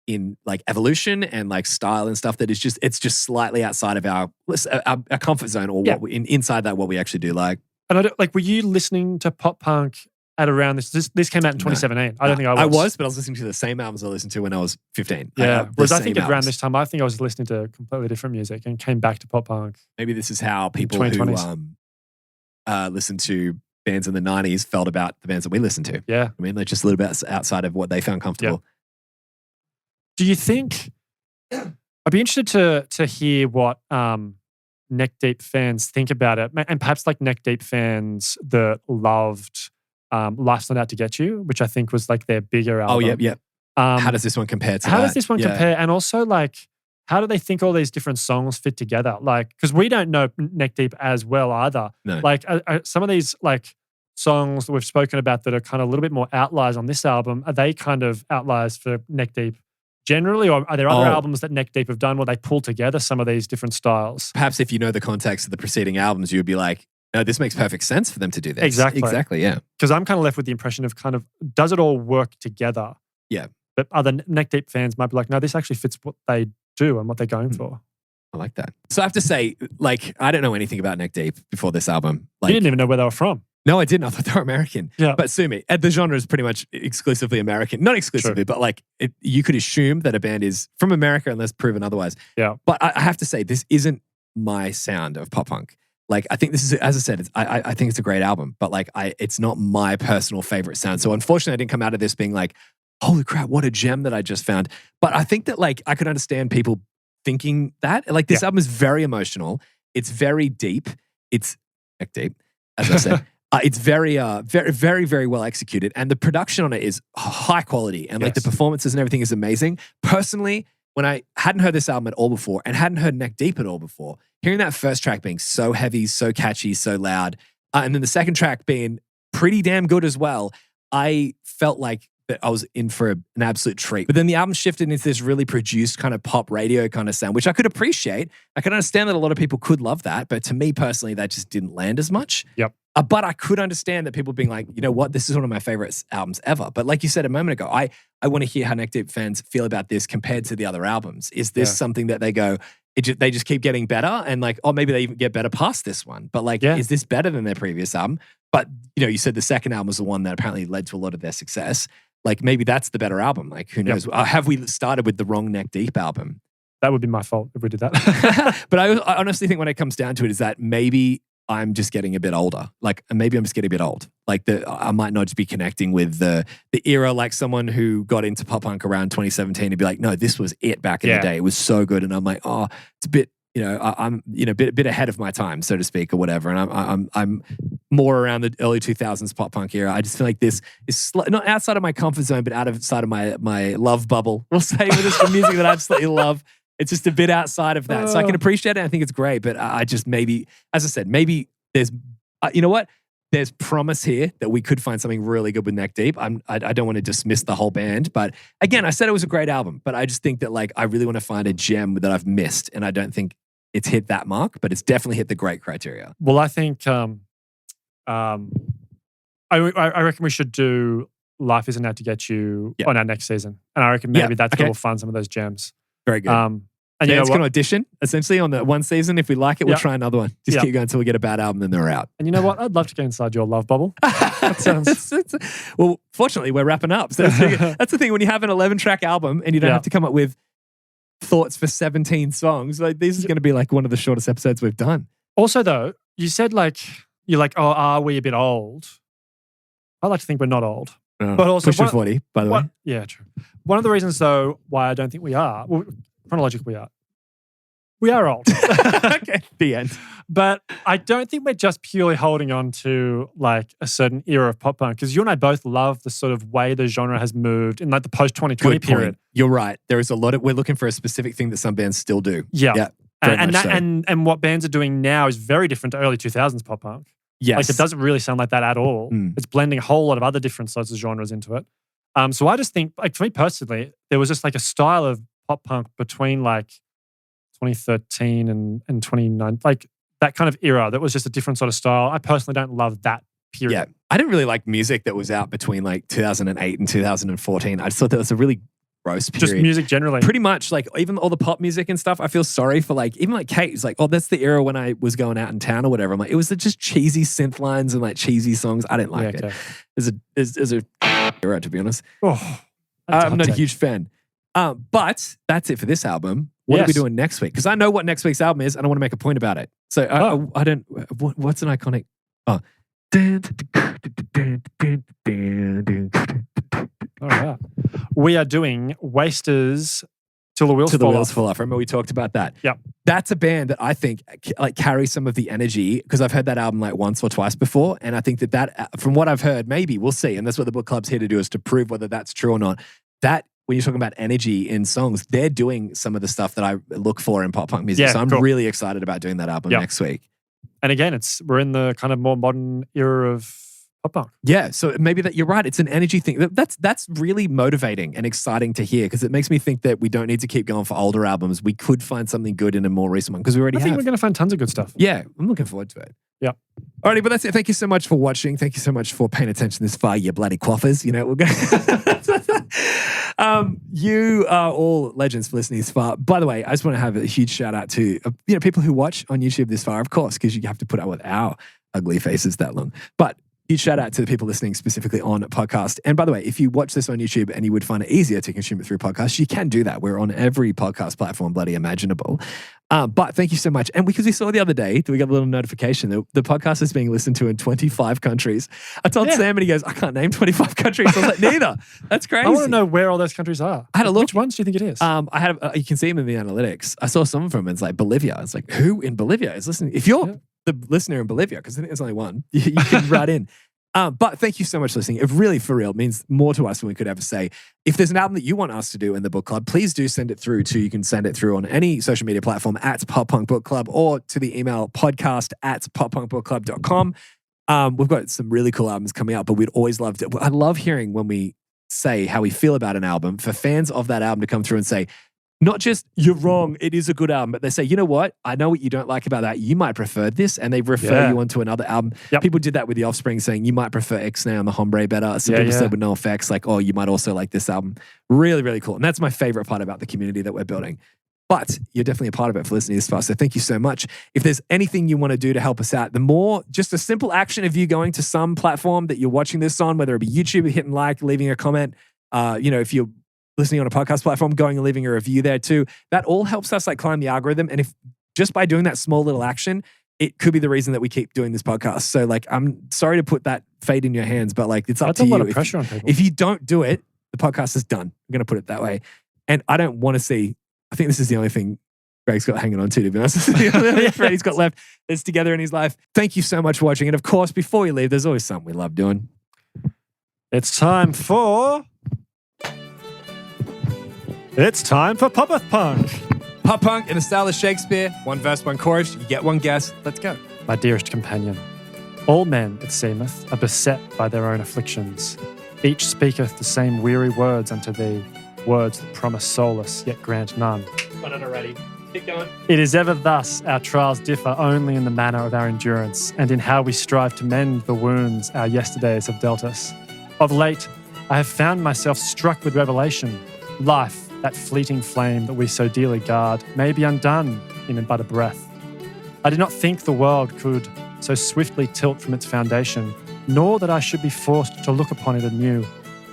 in like evolution and like style and stuff that is just, it's just slightly outside of our comfort zone, or what we, inside that what we actually do like. And I don't, like, were you listening to pop punk at around this came out in 2017? I don't think I was. I was, but I was listening to the same albums I listened to when I was 15. Yeah, whereas I think around this time, I think I was listening to completely different music and came back to pop punk. Maybe this is how people who listened to bands in the 90s felt about the bands that we listened to. Yeah. I mean, they're just a little bit outside of what they found comfortable. Yeah. Do you think, I'd be interested to hear what Neck Deep fans think about it, and perhaps like Neck Deep fans that loved Life's Not Out to Get You, which I think was like their bigger album. Oh, yeah. How does this one compare to that? How does this one compare? And also, like, how do they think all these different songs fit together? Like, because we don't know Neck Deep as well either. No. Like, some of these like songs that we've spoken about that are kind of a little bit more outliers on this album, are they kind of outliers for Neck Deep generally, or are there other albums that Neck Deep have done where they pull together some of these different styles? Perhaps if you know the context of the preceding albums, you would be like, no, this makes perfect sense for them to do this. Exactly, yeah. Because I'm kind of left with the impression of kind of, does it all work together? Yeah. But other Neck Deep fans might be like, no, this actually fits what they do and what they're going for. I like that. So I have to say, like, I don't know anything about Neck Deep before this album. Like, you didn't even know where they were from. No, I didn't. I thought they were American. Yeah. But sue me. The genre is pretty much exclusively American. Not exclusively, but like you could assume that a band is from America unless proven otherwise. Yeah. But I have to say, this isn't my sound of pop punk. Like, I think this is, as I said, I think it's a great album, but like, it's not my personal favorite sound. So unfortunately, I didn't come out of this being like, holy crap, what a gem that I just found. But I think that like, I could understand people thinking that. Like, this album is very emotional. It's very deep. It's Neck Deep, as I said. It's very, very, very well executed. And the production on it is high quality. And like the performances and everything is amazing. Personally, when I hadn't heard this album at all before and hadn't heard Neck Deep at all before, hearing that first track being so heavy, so catchy, so loud, and then the second track being pretty damn good as well, I felt like that I was in for an absolute treat. But then the album shifted into this really produced kind of pop radio kind of sound, which I could appreciate. I could understand that a lot of people could love that. But to me personally, that just didn't land as much. Yep. But I could understand that people being like, you know what, this is one of my favorite albums ever. But like you said a moment ago, I want to hear how Neck Deep fans feel about this compared to the other albums. Is this something that they go, they just keep getting better and like, oh, maybe they even get better past this one. But like, is this better than their previous album? But, you know, you said the second album was the one that apparently led to a lot of their success. Like, maybe that's the better album. Like, who knows? Have we started with the wrong Neck Deep album? That would be my fault if we did that. But I honestly think when it comes down to it is that maybe I'm just getting a bit older. Like, maybe I'm just getting a bit old. Like, I might not just be connecting with the era like someone who got into pop punk around 2017 and be like, no, this was it back in the day. It was so good. And I'm like, oh, it's a bit, you know, I'm, you know, bit ahead of my time, so to speak, or whatever. And I'm more around the early 2000s pop punk era. I just feel like this is not outside of my comfort zone, but outside of my love bubble. We'll say with this for music that I absolutely love. It's just a bit outside of that. So I can appreciate it. I think it's great, but I just maybe, as I said, maybe there's, you know what? There's promise here that we could find something really good with Neck Deep. I don't want to dismiss the whole band, but again, I said it was a great album, but I just think that like I really want to find a gem that I've missed, and I don't think it's hit that mark, but it's definitely hit the great criteria. Well, I think I reckon we should do Life Isn't Out to Get You on our next season, and I reckon maybe that's where we'll find some of those gems. Very good. And you know what? Can audition essentially on the one season. If we like it, we'll try another one. Just keep going until we get a bad album, then they're out. And you know what? I'd love to get inside your love bubble. That sounds. Well, fortunately, we're wrapping up. So that's the thing when you have an 11-track album and you don't have to come up with thoughts for 17 songs. Like, this is going to be like one of the shortest episodes we've done. Also, though, you said like you're like, oh, are we a bit old? I like to think we're not old. But also pushing 40, by the way. Yeah, true. One of the reasons, though, why I don't think we are, well, chronologically we are old. Okay, the end. But I don't think we're just purely holding on to like a certain era of pop punk, because you and I both love the sort of way the genre has moved in like the post-2020 period. You're right. There is a lot of, we're looking for a specific thing that some bands still do. Yeah. And what bands are doing now is very different to early 2000s pop punk. Yes. Like it doesn't really sound like that at all. It's blending a whole lot of other different sorts of genres into it. So I just think, like for me personally, there was just like a style of pop punk between like 2013 and 2009, like that kind of era that was just a different sort of style. I personally don't love that period. Yeah. I didn't really like music that was out between like 2008 and 2014. I just thought that was a really gross period. Just music generally. Pretty much like even all the pop music and stuff, I feel sorry for like, even like Kate is like, oh, that's the era when I was going out in town or whatever. I'm like, it was just cheesy synth lines and like cheesy songs. I didn't like it. It's a era, to be honest. Oh, I'm not a huge fan. But that's it for this album. What are we doing next week? Because I know what next week's album is and I want to make a point about it. So I don't, what's an iconic, all right. We are doing Wasters Till the Wheels Fall Off. Remember we talked about that? Yeah. That's a band that I think like carries some of the energy, because I've heard that album like once or twice before, and I think that from what I've heard, maybe we'll see, and that's what the book club's here to do, is to prove whether that's true or not. That when you're talking about energy in songs, they're doing some of the stuff that I look for in pop punk music. So I'm really excited about doing that album next week. And again, we're in the kind of more modern era of pop punk. Yeah, so maybe that you're right. It's an energy thing. That's really motivating and exciting to hear, because it makes me think that we don't need to keep going for older albums. We could find something good in a more recent one, because we already have. I think we're going to find tons of good stuff. Yeah, I'm looking forward to it. Yeah. Alrighty, but that's it. Thank you so much for watching. Thank you so much for paying attention this far, you bloody quaffers. You know, we're going you are all legends for listening this far. By the way, I just want to have a huge shout out to people who watch on YouTube this far, of course, because you have to put up with our ugly faces that long. But huge shout out to the people listening specifically on podcast. And by the way, if you watch this on YouTube and you would find it easier to consume it through podcasts, you can do that. We're on every podcast platform bloody imaginable. But thank you so much. And because we saw the other day that we got a little notification that the podcast is being listened to in 25 countries. I told Sam and he goes, I can't name 25 countries. I was like, neither. That's crazy. I want to know where all those countries are. I had a look. Which ones do you think it is? You can see them in the analytics. I saw some of them. It's like Bolivia. It's like, who in Bolivia is listening? If you're the listener in Bolivia, because I think there's only one, you can write in. But thank you so much for listening. It really, for real, means more to us than we could ever say. If there's an album that you want us to do in the book club, please do send it through you can send it through on any social media platform at Pop Punk Book Club, or to the email podcast@poppunkbookclub.com. We've got some really cool albums coming out, but we'd always love to. I love hearing when we say how we feel about an album, for fans of that album to come through and say, not just, you're wrong, it is a good album, but they say, you know what? I know what you don't like about that. You might prefer this, and they refer you onto another album. Yep. People did that with The Offspring, saying you might prefer X-Nay on the Hombre better. Some people said with No Effects, like, oh, you might also like this album. Really, really cool. And that's my favorite part about the community that we're building. But you're definitely a part of it for listening this far. So thank you so much. If there's anything you want to do to help us out, the more, just a simple action of you going to some platform that you're watching this on, whether it be YouTube, hitting like, leaving a comment, if you're listening on a podcast platform, going and leaving a review there too. That all helps us like climb the algorithm. And if just by doing that small little action, it could be the reason that we keep doing this podcast. So like, I'm sorry to put that fate in your hands, but like, it's up to you. That's a lot of pressure on people. If you don't do it, the podcast is done. I'm going to put it that way. And I don't want to see, I think this is the only thing Greg's got hanging on to be honest. The only thread he's got left that's together in his life. Thank you so much for watching. And of course, before you leave, there's always something we love doing. It's time for Pop Punk. Pop punk in the style of Shakespeare. One verse, one chorus. You get one guess. Let's go. My dearest companion, all men, it seemeth, are beset by their own afflictions. Each speaketh the same weary words unto thee, words that promise solace, yet grant none. Got it already. Keep going. It is ever thus. Our trials differ only in the manner of our endurance, and in how we strive to mend the wounds our yesterdays have dealt us. Of late, I have found myself struck with revelation. Life, that fleeting flame that we so dearly guard, may be undone in but a breath. I did not think the world could so swiftly tilt from its foundation, nor that I should be forced to look upon it anew.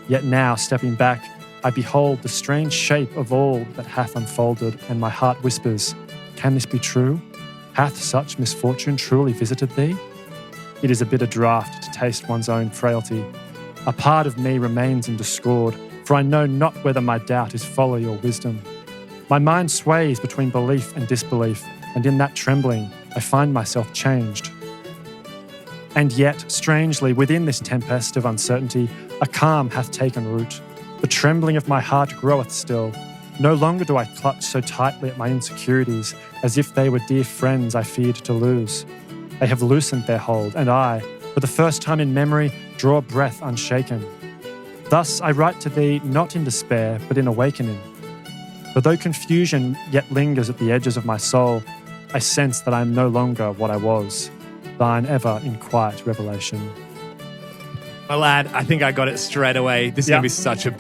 Yet now, stepping back, I behold the strange shape of all that hath unfolded, and my heart whispers, can this be true? Hath such misfortune truly visited thee? It is a bitter draught to taste one's own frailty. A part of me remains in discord, for I know not whether my doubt is folly or wisdom. My mind sways between belief and disbelief, and in that trembling, I find myself changed. And yet, strangely, within this tempest of uncertainty, a calm hath taken root. The trembling of my heart groweth still. No longer do I clutch so tightly at my insecurities, as if they were dear friends I feared to lose. They have loosened their hold, and I, for the first time in memory, draw breath unshaken. Thus I write to thee not in despair, but in awakening. For though confusion yet lingers at the edges of my soul, I sense that I am no longer what I was. Thine ever in quiet revelation. My lad, I think I got it straight away. This is going to be such a...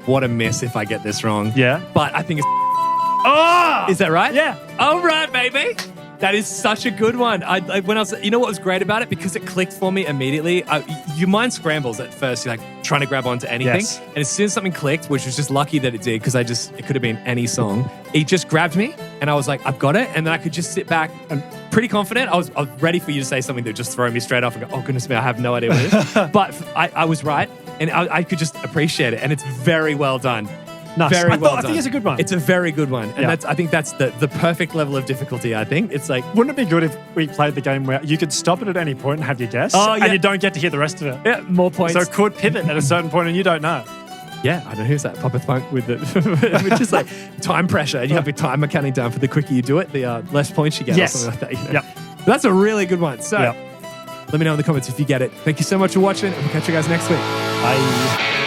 What a miss if I get this wrong. Yeah. But I think it's... Oh! Is that right? Yeah. All right, baby. That is such a good one. When I was, you know what was great about it? Because it clicked for me immediately. Your mind scrambles at first. You're like trying to grab onto anything. Yes. And as soon as something clicked, which was just lucky that it did, because it could have been any song, it just grabbed me. And I was like, I've got it. And then I could just sit back and pretty confident. I was ready for you to say something that would just throw me straight off and go, oh, goodness me, I have no idea what it is. But I was right. And I could just appreciate it. And it's very well done. Nice. Very well done. I think it's a good one. It's a very good one. And I think that's the perfect level of difficulty, I think. It's like... Wouldn't it be good if we played the game where you could stop it at any point and have your guess? Oh, yeah. And you don't get to hear the rest of it. Yeah, more points. So it could pivot at a certain point and you don't know. Yeah, I don't know who's that Papa Funk with it. Which is like time pressure. And you have your timer counting down for the quicker you do it, the less points you get or something like that. You know? Yep. That's a really good one. So let me know in the comments if you get it. Thank you so much for watching and we'll catch you guys next week. Bye.